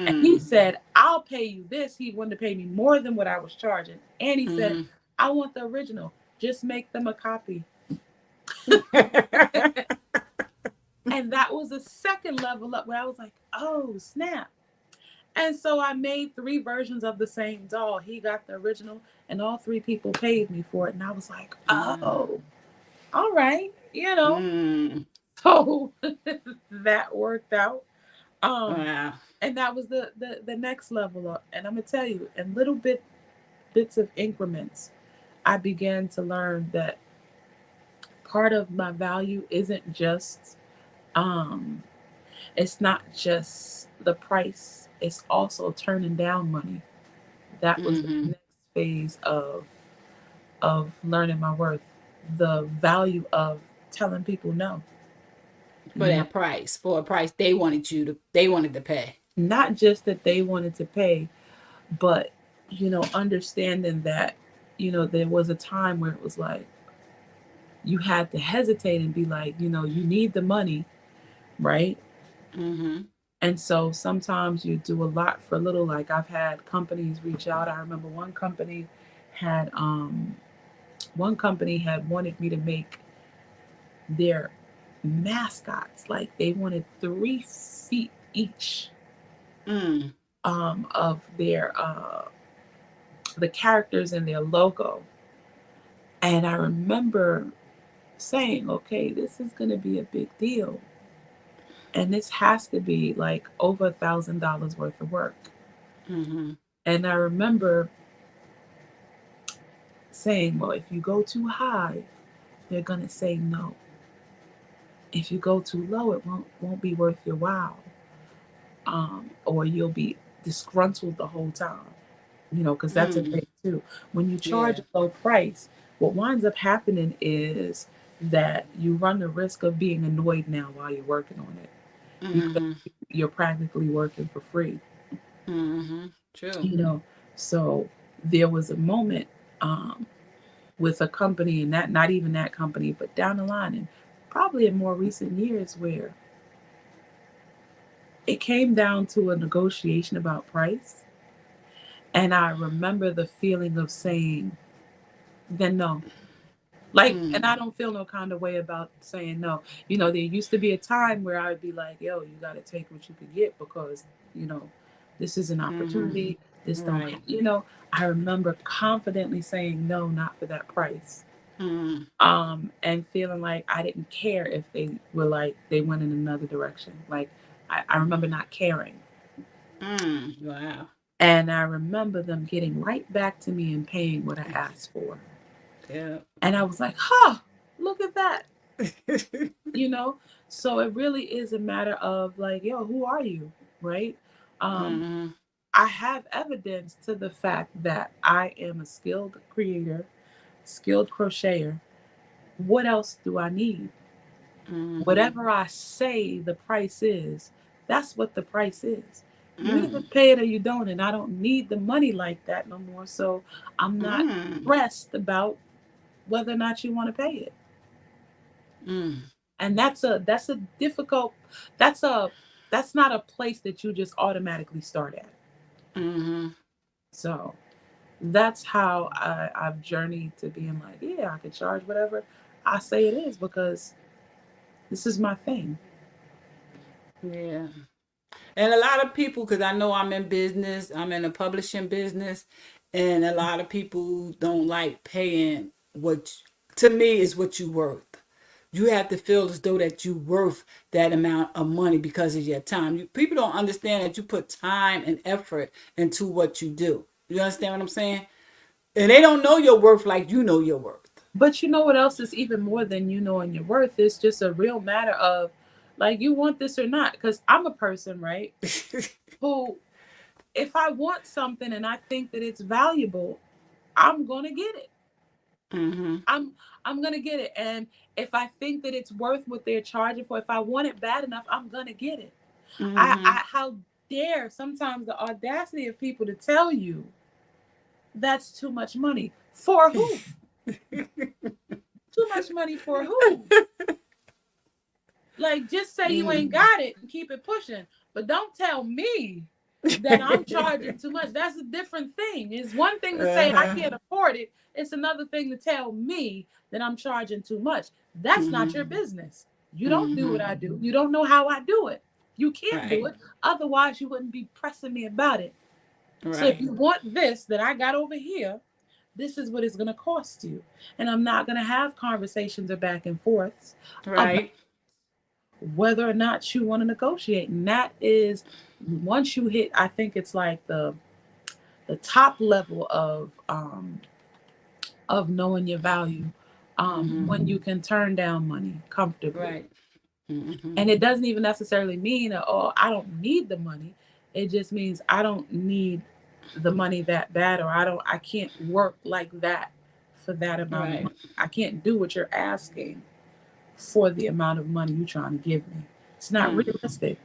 And he Mm. said, "I'll pay you this." He wanted to pay me more than what I was charging. And he said, Mm. "I want the original. Just make them a copy." And that was a second level up where I was like, oh, snap. And so I made 3 versions of the same doll. He got the original, and all 3 people paid me for it. And I was like, oh, all right, So that worked out. Wow. And that was the next level up. And I'm gonna tell you, in little bits of increments, I began to learn that part of my value isn't just it's not just the price, it's also turning down money. That was the next phase of learning my worth, the value of telling people no. For that price, for a price they wanted to pay. Not just that they wanted to pay, but understanding that there was a time where it was like you had to hesitate and be like, you need the money, right? And so sometimes you do a lot for little. Like, I've had companies reach out. I remember one company had wanted me to make their mascots. Like, they wanted 3 feet each of their the characters in their logo. And I remember saying, okay, this is going to be a big deal. And this has to be like over $1,000 worth of work. And I remember saying, well, if you go too high, they're going to say no. If you go too low, it won't be worth your while. Or you'll be disgruntled the whole time, because that's a thing too. When you charge a low price, what winds up happening is that you run the risk of being annoyed now while you're working on it. Because you're practically working for free. True. So there was a moment with a company, and that not even that company, but down the line, and probably in more recent years, where it came down to a negotiation about price. And I remember the feeling of saying, then no. Like, and I don't feel no kind of way about saying no. There used to be a time where I would be like, yo, you got to take what you could get, because, this is an opportunity. This don't, I remember confidently saying no, not for that price. And feeling like I didn't care if they were like, they went in another direction. Like, I remember not caring. Wow. And I remember them getting right back to me and paying what I asked for. Yeah. And I was like, look at that. So it really is a matter of like, yo, who are you? Right. I have evidence to the fact that I am a skilled creator, skilled crocheter. What else do I need? Whatever I say the price is, that's what the price is. You either pay it or you don't, and I don't need the money like that no more. So I'm not stressed about whether or not you want to pay it. And that's a difficult, that's not a place that you just automatically start at. So that's how I've journeyed to being like, yeah, I can charge whatever I say it is, because this is my thing. Yeah. And a lot of people, because I know I'm in business, I'm in a publishing business, and a lot of people don't like paying what, to me, is what you worth. You have to feel as though that you worth that amount of money because of your time. People don't understand that you put time and effort into what you do. You understand what I'm saying? And they don't know your worth like you know your worth. But you know what else is even more than you knowing your worth? It's just a real matter of, like, you want this or not. Because I'm a person, right, who, if I want something and I think that it's valuable, I'm gonna get it. I'm gonna get it. And if I think that it's worth what they're charging for, if I want it bad enough, I'm gonna get it. How dare sometimes the audacity of people to tell you that's too much money. For who? Too much money for who? Like, just say you ain't got it and keep it pushing. But don't tell me that I'm charging too much. That's a different thing. It's one thing to say I can't afford it. It's another thing to tell me that I'm charging too much. That's not your business. You don't do what I do. You don't know how I do it. You can't do Right. it. Otherwise, you wouldn't be pressing me about it. So if Right. you want this that I got over here, this is what it's going to cost you. And I'm not going to have conversations or back and forths about Right. whether or not you want to negotiate. And that is, once you hit, I think it's like the top level of knowing your value, when you can turn down money comfortably. Right. Mm-hmm. And it doesn't even necessarily mean that, oh, I don't need the money. It just means I don't need the money that bad, or I can't work like that for that amount of Right. money. I can't do what you're asking for the amount of money you're trying to give me. It's not realistic.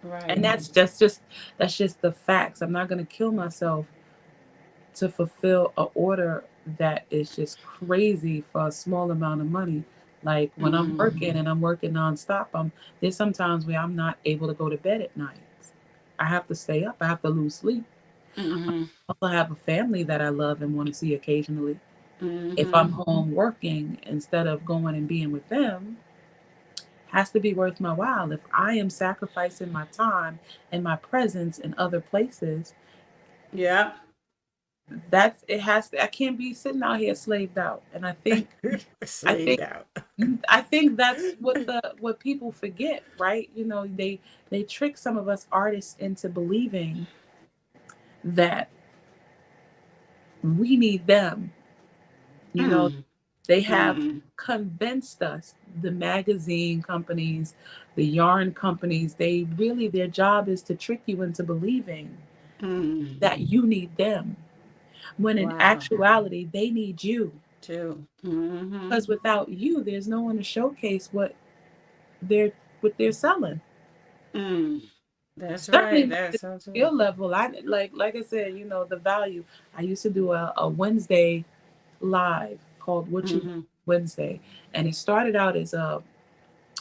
Right. And that's just the facts. I'm not going to kill myself to fulfill an order that is just crazy for a small amount of money. Like when I'm working and I'm working nonstop, there's sometimes where I'm not able to go to bed at night. I have to stay up. I have to lose sleep. Mm-hmm. I also have a family that I love and want to see occasionally. If Mm-hmm. I'm home working instead of going and being with them, has to be worth my while. If I am sacrificing my time and my presence in other places, Yeah. that's it has to. I can't be sitting out here slaved out. And I think I Slaved think out. I think that's what people forget, right? They trick some of us artists into believing that we need them. You know, they have convinced us, the magazine companies, the yarn companies, their job is to trick you into believing that you need them. When in Wow. actuality, they need you. Too. Mm-hmm. Because without you, there's no one to showcase they're what they're selling. That's Certainly right. not That's the so true. skill level. I like I said, the value. I used to do a Wednesday live called What You Mm-hmm. Wednesday. And it started out as a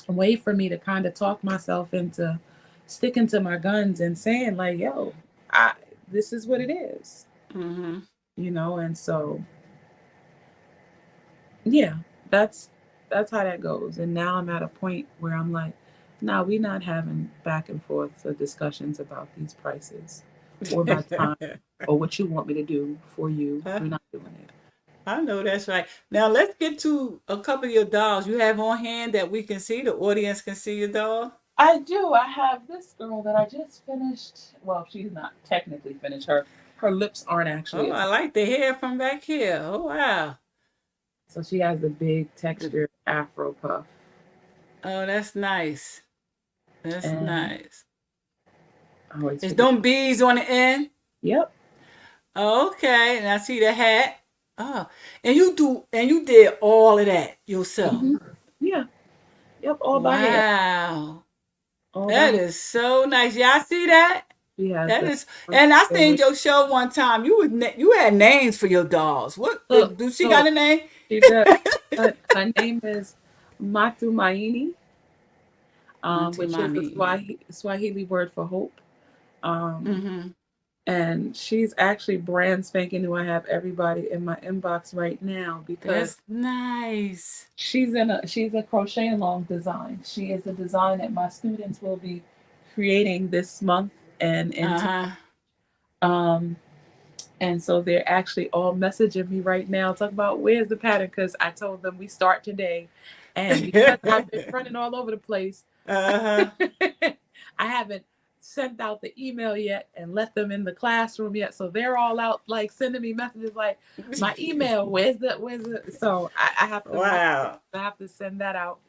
way for me to kind of talk myself into sticking to my guns and saying, like, yo, this is what it is. Mm-hmm. And so yeah, that's how that goes. And now I'm at a point where I'm like, nah, we're not having back and forth discussions about these prices or my time or what you want me to do for you. We're not doing it. I know that's right. Now let's get to a couple of your dolls you have on hand that we can see. The audience can see your doll. I do. I have this girl that I just finished. Well, she's not technically finished. Her lips aren't actually Oh, I like the hair from back here. Oh wow. so she has the big textured afro puff. Oh, that's nice. That's And nice. I always Is forget. them beads on the end? Yep. Okay, and I see the hat. Oh, and you did all of that yourself. Hmm. Yeah. Yep. All by hand. Wow. All by That hand. is so nice. Y'all see that? She has That the. is, and I seen your show one time. You had names for your dolls. What do she got So a name? she does. Her name is Matumaini, Auntie which is the mommy. Swahili word for hope. Um, Mm-hmm. and she's actually brand spanking new. I have everybody in my inbox right now because That's nice. she's a crochet along design. She is a design that my students will be creating this month and into Uh-huh. um and so they're actually all messaging me right now talking about where's the pattern, because I told them we start today, and because I've been running all over the place, Uh-huh. I haven't sent out the email yet and let them in the classroom yet. So they're all out like sending me messages like, my email, where's the so I have to Wow. I have to send that out.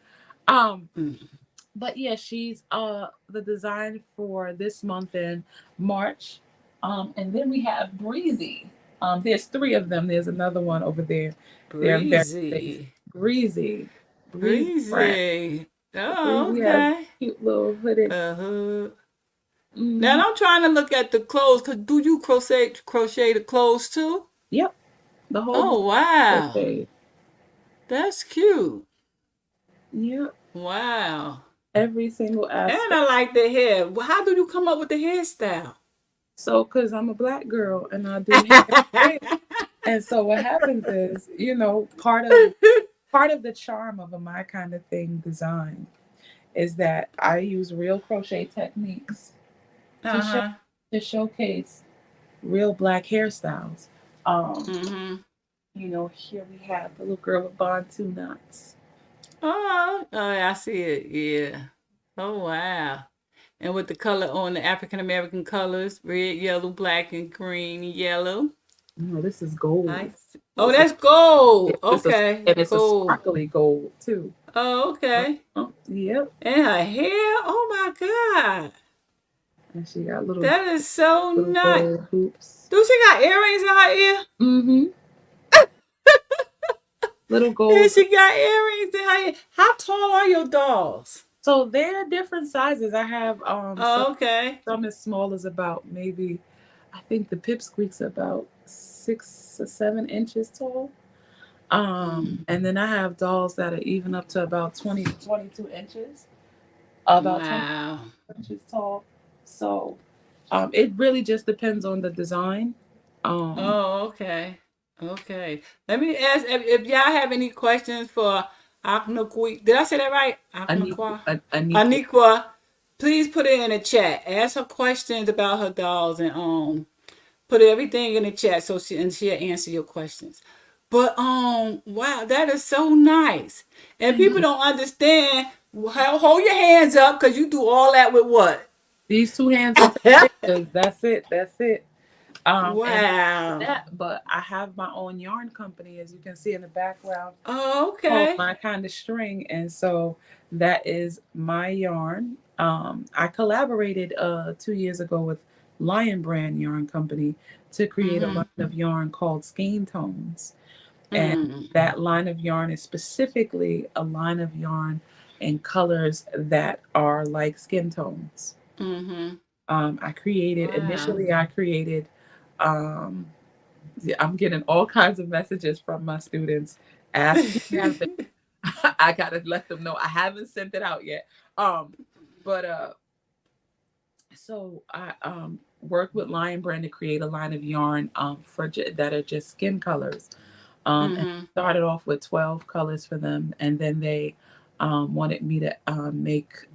Um Mm. but yeah, she's the design for this month in March. And then we have Breezy. There's three of them. There's another one over there. They're very big. Breezy. Breezy. Breezy friend. Breezy. Oh, Breezy has okay. cute little hooded. Uh-huh. Now Mhm. I'm trying to look at the clothes. Cause do you crochet the clothes too? Yep. The whole Oh wow. crochet. That's cute. Yep. Wow. Every single And aspect. I like the hair. Well, how do you come up with the hairstyle? So, because I'm a black girl and I do hair. And so what happens is, part of part of the charm of a My Kind of Thing design is that I use real crochet techniques to show Uh-huh. to showcase real Black hairstyles. Um, Mm-hmm. Here we have the little girl with Bantu knots. Oh, I see it. Yeah. Oh, wow. And with the color on the African American colors, red, yellow, black, and green, yellow. No, this is gold. Oh, This is that's gold. this is Okay, and it's a gold. sparkly gold too. Oh, okay. Yep. And her hair. Oh my God, And she got little that is so little nice. gold hoops. Do she got earrings in her ear? Mm-hmm. Little Yeah, gold. she got earrings in her ear. How tall are your dolls? So they're different sizes. I have Oh, okay. some as small as about maybe, I think the pipsqueak's about 6 or 7 inches tall. And then I have dolls that are even up to about 20 to 22 inches, about 20 Wow. inches tall. So it really just depends on the design. Oh, okay. Okay. Let me ask if y'all have any questions for Aknaqua. Did I say that right? Aknaqua? Aniqua. Aniqua. Please put it in the chat. Ask her questions about her dolls and put everything in the chat so she'll answer your questions. But wow, that is so nice. And people don't understand. Hold your hands up because you do all that with what? These two hands are 10 fingers. That's it. That's it. Wow. But I have my own yarn company, as you can see in the background. Oh, Called okay. My Kind of String, and so that is my yarn. I collaborated 2 years ago with Lion Brand Yarn Company to create a line of yarn called Skein Tones, and that line of yarn is specifically a line of yarn in colors that are like skin tones. I created initially. I created. I'm getting all kinds of messages from my students asking. I gotta let them know I haven't sent it out yet. So I worked with Lion Brand to create a line of yarn that are just skin colors. And started off with 12 colors for them, and then they wanted me to make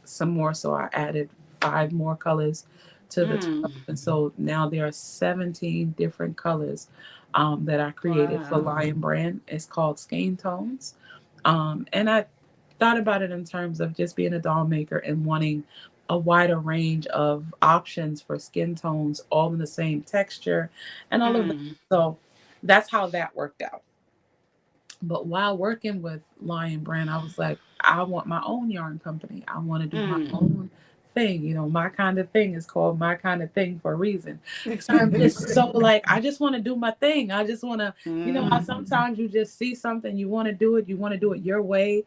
some more, so I added 5 more colors to the 12. And so now there are 17 different colors that I created for Lion Brand. It's called Skein Tones. And I thought about it in terms of just being a doll maker and wanting a wider range of options for skin tones, all in the same texture and all of that. So that's how that worked out. But while working with Lion Brand, I was like, I want my own yarn company. I want to do my own thing. My kind of thing is called My Kind of Thing for a reason. So I'm just so like, I just want to do my thing. I just want to, how sometimes you just see something, you want to do it your way.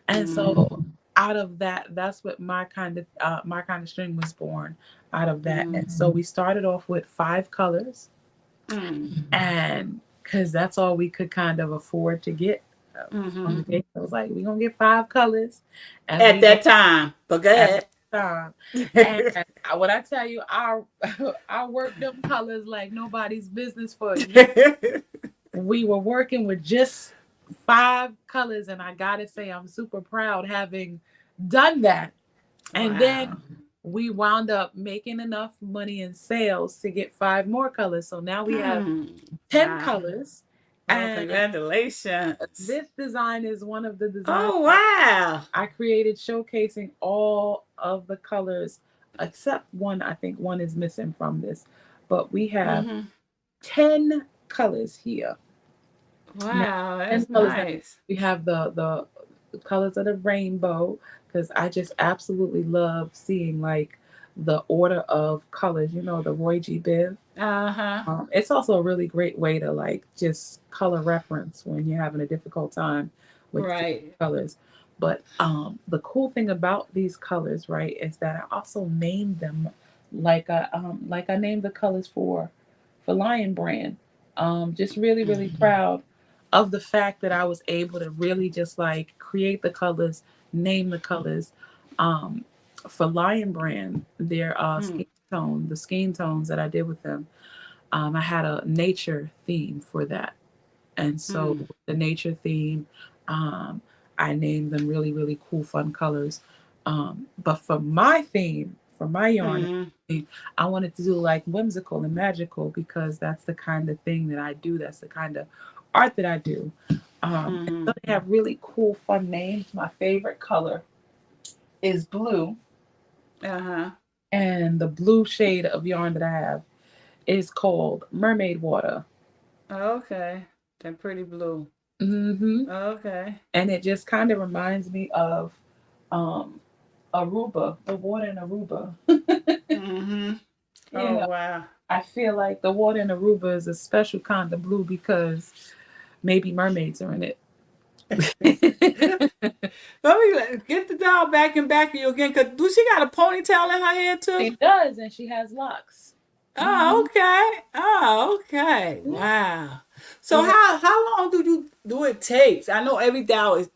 And so out of that, that's what My Kind of String was born out of that. And so we started off with 5 colors. And because that's all we could kind of afford to get from the gate. I was like, we're going to get 5 colors. And at that time. But go ahead. And when I tell you, I worked them colors like nobody's business for you. We were working with just 5 colors, and I gotta say, I'm super proud having done that. And then we wound up making enough money in sales to get 5 more colors. So now we have 10 colors. And congratulations. This design is one of the designs. Oh, wow. I created showcasing all of the colors except one. I think one is missing from this. But we have 10 colors here. Wow, that's nice. We have the colors of the rainbow, because I just absolutely love seeing like the order of colors, the Roy G. Biv. It's also a really great way to like just color reference when you're having a difficult time with colors. But the cool thing about these colors, right, is that I also named them like I named the colors for Lion Brand. Just really, really proud of the fact that I was able to really just like create the colors, name the colors. For Lion Brand, their the skein tones that I did with them, I had a nature theme for that. And so Mm. the nature theme, um, I named them really, really cool, fun colors. But for my theme, for my yarn, Mm. I wanted to do like whimsical and magical because that's the kind of thing that I do. That's the kind of art that I do. And so Mm. they have really cool, fun names. My favorite color is blue, Uh-huh. and the blue shade of yarn that I have is called Mermaid Water. Okay. That pretty blue. hmm Okay. And it just kind of reminds me of um, Aruba, the water in Aruba. Mm-hmm. You Oh know, wow. I feel like the water in Aruba is a special kind of blue because maybe mermaids are in it. Let me get the doll back and back of you again. Cause do she got a ponytail in her hair too? She does, and she has locks. Oh, hmm okay. Oh, okay. Wow. So Yeah, how long do it takes? I know every doll is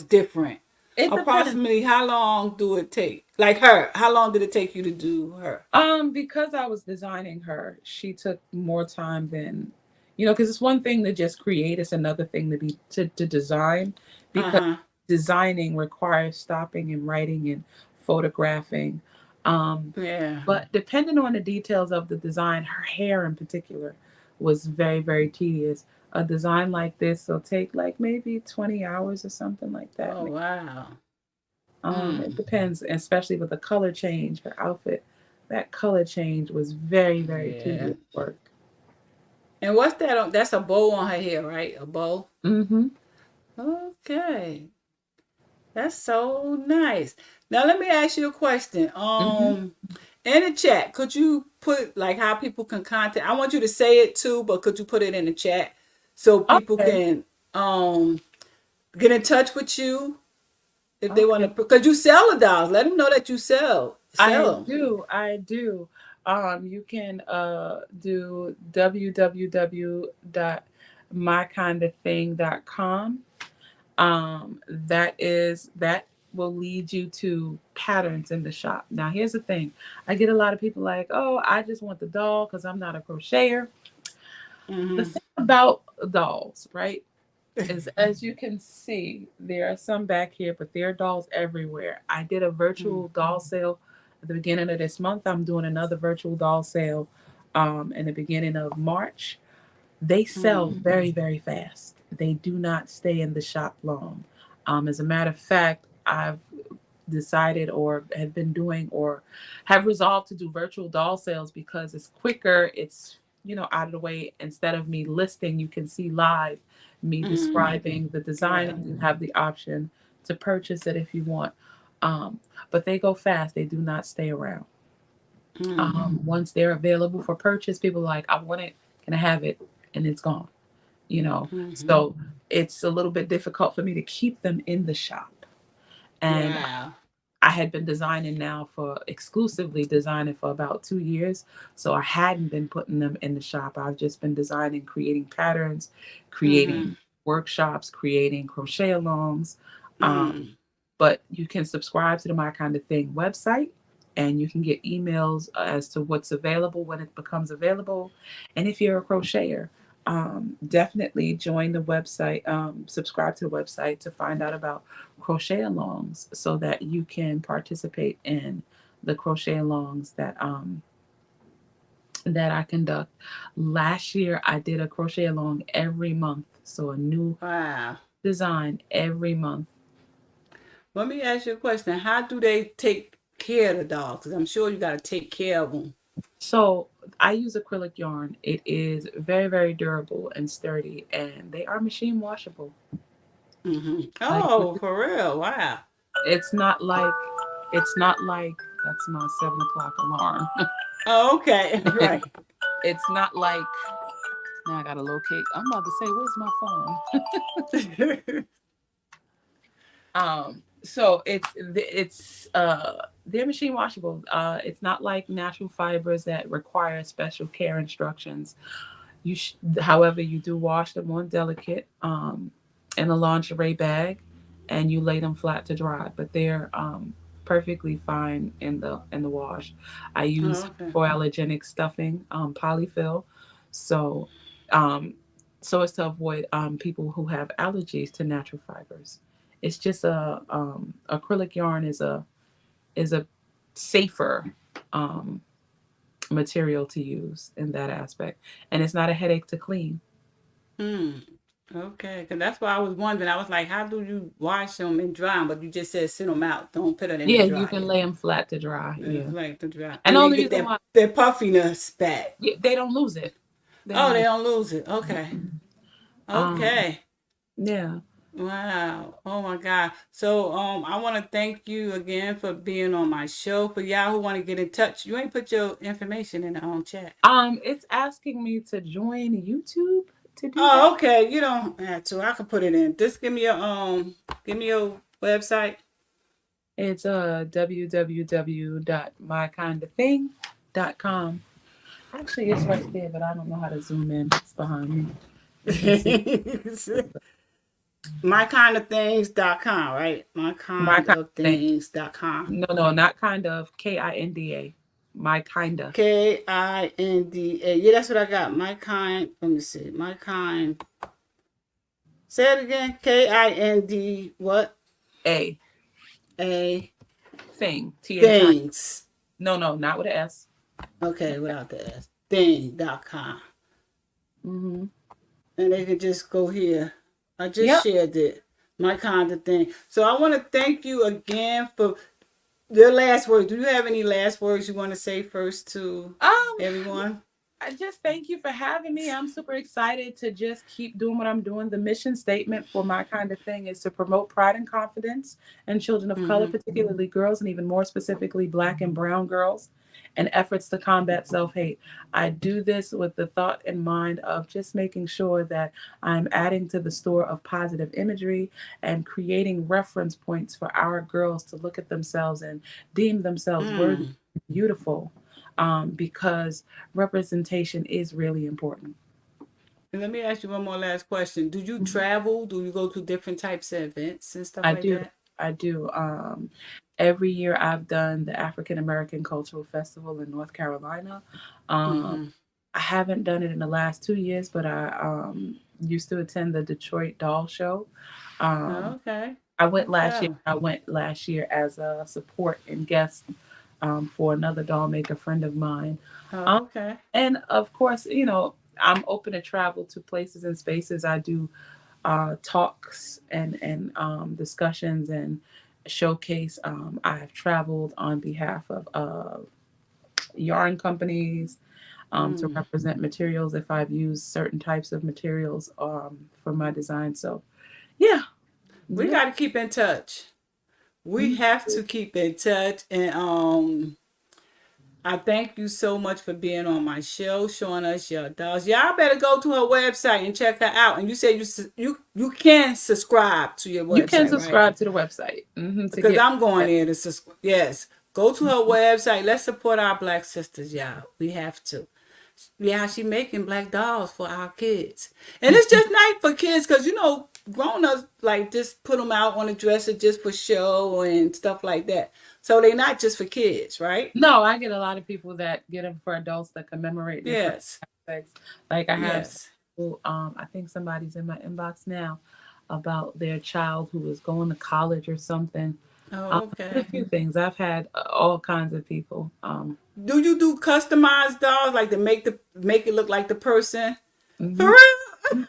different. it depends. Approximately how long do it take? Like her, how long did it take you to do her? Because I was designing her, she took more time than, because it's one thing to just create, it's another thing to design, Uh because huh. designing requires stopping and writing and photographing. Um, Yeah. but depending on the details of the design, her hair in particular was very, very tedious. A design like this will take like maybe 20 hours or something like that. Oh wow. It Mm. depends, especially with the color change, her outfit. That color change was very, very Yeah. tedious work. And what's that on? That's a bow on her hair, right? A bow. Mm-hmm. Okay. That's so nice. Now let me ask you a question. Mm-hmm. In the chat, could you put like how people can contact? I want you to say it too, but could you put it in the chat so people Okay. can get in touch with you if they want Okay. to? Because you sell the dolls. Let them know that you I sell them. do. I do. You can do www.mykindofthing.com. That will lead you to patterns in the shop. Now, here's the thing. I get a lot of people like, "Oh, I just want the doll because I'm not a crocheter." The Mm-hmm. thing about dolls, right, is as you can see, there are some back here, but there are dolls everywhere. I did a virtual doll sale at the beginning of this month. I'm doing another virtual doll sale in the beginning of March. They sell Mm-hmm. very, very fast. They do not stay in the shop long. As a matter of fact, I've decided or have been doing or have resolved to do virtual doll sales because it's quicker, it's out of the way. Instead of me listing, you can see live me Mm-hmm. describing the design, Yeah. and you have the option to purchase it if you want. um, but they go fast, they do not stay around. Mm-hmm. Once they're available for purchase, people are like, I want it, can I have it? And it's gone. Mm-hmm. So it's a little bit difficult for me to keep them in the shop. And Wow. I had been exclusively designing for about 2 years. So I hadn't been putting them in the shop. I've just been designing, creating patterns, Mm-hmm. creating workshops, creating crochet alongs. Mm-hmm. Um, but you can subscribe to the My Kind of Thing website, and you can get emails as to what's available when it becomes available. And if you're a crocheter, definitely join the website, subscribe to the website to find out about crochet alongs so that you can participate in the crochet alongs that I conduct. Last year, I did a crochet along every month, so a new Wow. design every month. Let me ask you a question. How do they take care of the dogs? Because I'm sure you got to take care of them. So I use acrylic yarn. It is very, very durable and sturdy, and they are machine washable. Mm-hmm. Like Oh, for real? Wow. it's not like it's not like that's my 7 o'clock alarm. Oh, okay. Right. It's not like now I gotta locate. I'm about to say, where's my phone? So they're machine washable. It's not like natural fibers that require special care instructions. However, you do wash them on delicate in a lingerie bag, and you lay them flat to dry. But they're perfectly fine in the wash. I use Okay. hypoallergenic stuffing, polyfill, so um, so as to avoid people who have allergies to natural fibers. It's just acrylic yarn is a safer material to use in that aspect, and it's not a headache to clean. Hmm. Okay, because that's why I was wondering. I was like, how do you wash them and dry them? But you just said sit them out. Don't put it in the Yeah, you can dryer. lay them flat to dry. It's Yeah, like to dry, and the and they only get reason why that puffiness back. they don't lose it. They Oh, don't they lose. don't lose it. Okay. Um, Okay. yeah. Wow. Oh my God. So I want to thank you again for being on my show. For y'all who want to get in touch, you ain't put your information in the chat. It's asking me to join YouTube to do that. Oh, okay. You don't have to. I can put it in. Just give me your website. It's www.mykindofthing.com. Actually, it's right there, but I don't know how to zoom in. It's behind me. You can see Mykindofthings.com, right? my kind of thing. Mykindofthings.com. No, not kind of. KINDA. My kinda. KINDA. Yeah, that's what I got. My kind. Let me see. My kind. Say it again. KIND. What? A A. thing. THI. Things. No, not with an S. Okay, without the S. Thing.com. Mm-hmm. And they can just go here. I just Yep. shared it. My kind of thing. So I want to thank you again for your last words. Do you have any last words you want to say first to everyone? I just thank you for having me. I'm super excited to just keep doing what I'm doing. The mission statement for My Kind of Thing is to promote pride and confidence in children of color, particularly girls, and even more specifically Black and brown girls, and efforts to combat self-hate. I do this with the thought in mind of just making sure that I'm adding to the store of positive imagery and creating reference points for our girls to look at themselves and deem themselves worthy, beautiful, because representation is really important. And let me ask you one more last question. Do you travel? Do you go to different types of events and stuff I like do. that? I do. Every year I've done the African American Cultural Festival in North Carolina. I haven't done it in the last 2 years, but I used to attend the Detroit Doll Show. Okay. I went last year. Yeah. I went last year as a support and guest for another doll maker friend of mine. Okay. And of course, I'm open to travel to places and spaces. I do talks and discussions and showcase. I have traveled on behalf of yarn companies to represent materials if I've used certain types of materials for my design. So, yeah. We got to keep in touch. We have to keep in touch. And I thank you so much for being on my show, showing us your dolls. Y'all better go to her website and check her out. And you said you can subscribe to your You can website, right? subscribe to the website Because I'm going there to subscribe. Yes, go to her website. Let's support our Black sisters, y'all. We have to. Yeah, she making black dolls for our kids, and it's just nice for kids because grown ups like just put them out on a dresser just for show and stuff like that. So they're not just for kids, right? No, I get a lot of people that get them for adults that commemorate different Yes. aspects. Like I have Yes. people, I think somebody's in my inbox now about their child who was going to college or something. Oh, A okay. few things. I've had all kinds of people. Do you do customized dolls like to make it look like the person? Mhm. For real?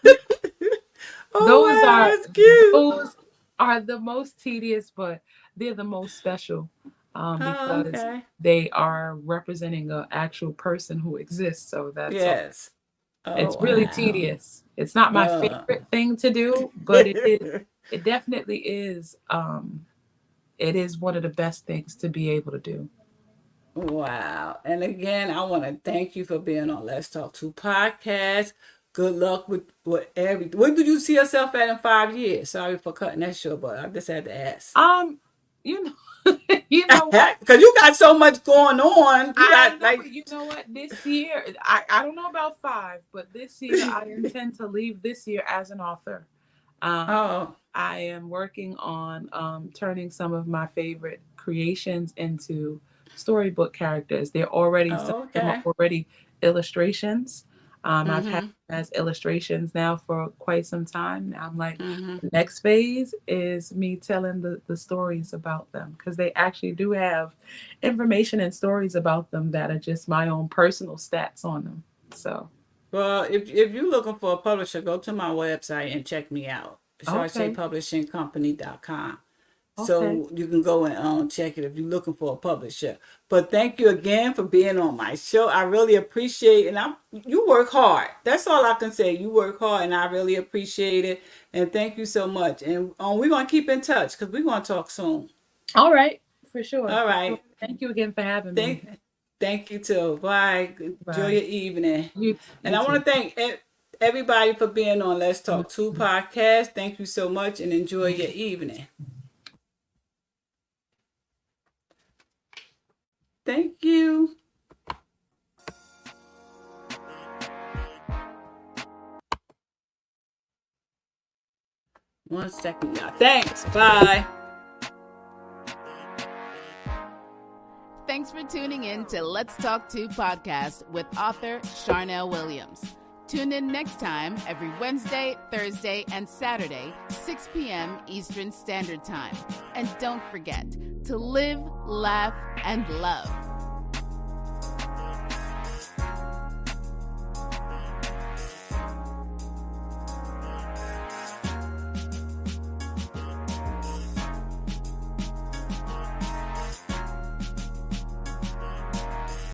Oh, Those wow, are that's cute. those are the most tedious, but they're the most special Oh, because okay. they are representing an actual person who exists. So that's all. Yes. It's Oh, really wow. tedious. It's not my favorite thing to do, but it is. It definitely is. It is one of the best things to be able to do. Wow. And again, I want to thank you for being on Let's Talk To podcast. Good luck with everything. Where do you see yourself at in 5 years? Sorry for cutting that short, but I just had to ask. You know, you know what? Because you got so much going on. You got You know what? This year, I don't know about 5, but this year I intend to leave this year as an author. Oh. I am working on turning some of my favorite creations into storybook characters. They're already some of them Okay. are already illustrations. I've had Mhm. as illustrations now for quite some time. Now I'm like, Mhm. the next phase is me telling the stories about them, because they actually do have information and stories about them that are just my own personal stats on them. So, Well, if you're looking for a publisher, go to my website and check me out. okay, SharshayPublishingCompany.com. okay. So you can go and check it if you're looking for a publisher. But thank you again for being on my show. I really appreciate it. And you work hard. That's all I can say. You work hard, and I really appreciate it. And thank you so much. And we're going to keep in touch because we're going to talk soon. All right, for sure, All for sure. right. Thank you again for having me. Thank you too. Bye. Enjoy Bye. your evening. And You I want too. to thank everybody for being on Let's Talk 2 podcast. Thank you so much and enjoy your evening. Thank you. One second, y'all. Thanks. Bye. Thanks for tuning in to Let's Talk 2 podcast with author Sharnelle Williams. Tune in next time every Wednesday, Thursday, and Saturday, 6 p.m. Eastern Standard Time. And don't forget to live, laugh, and love.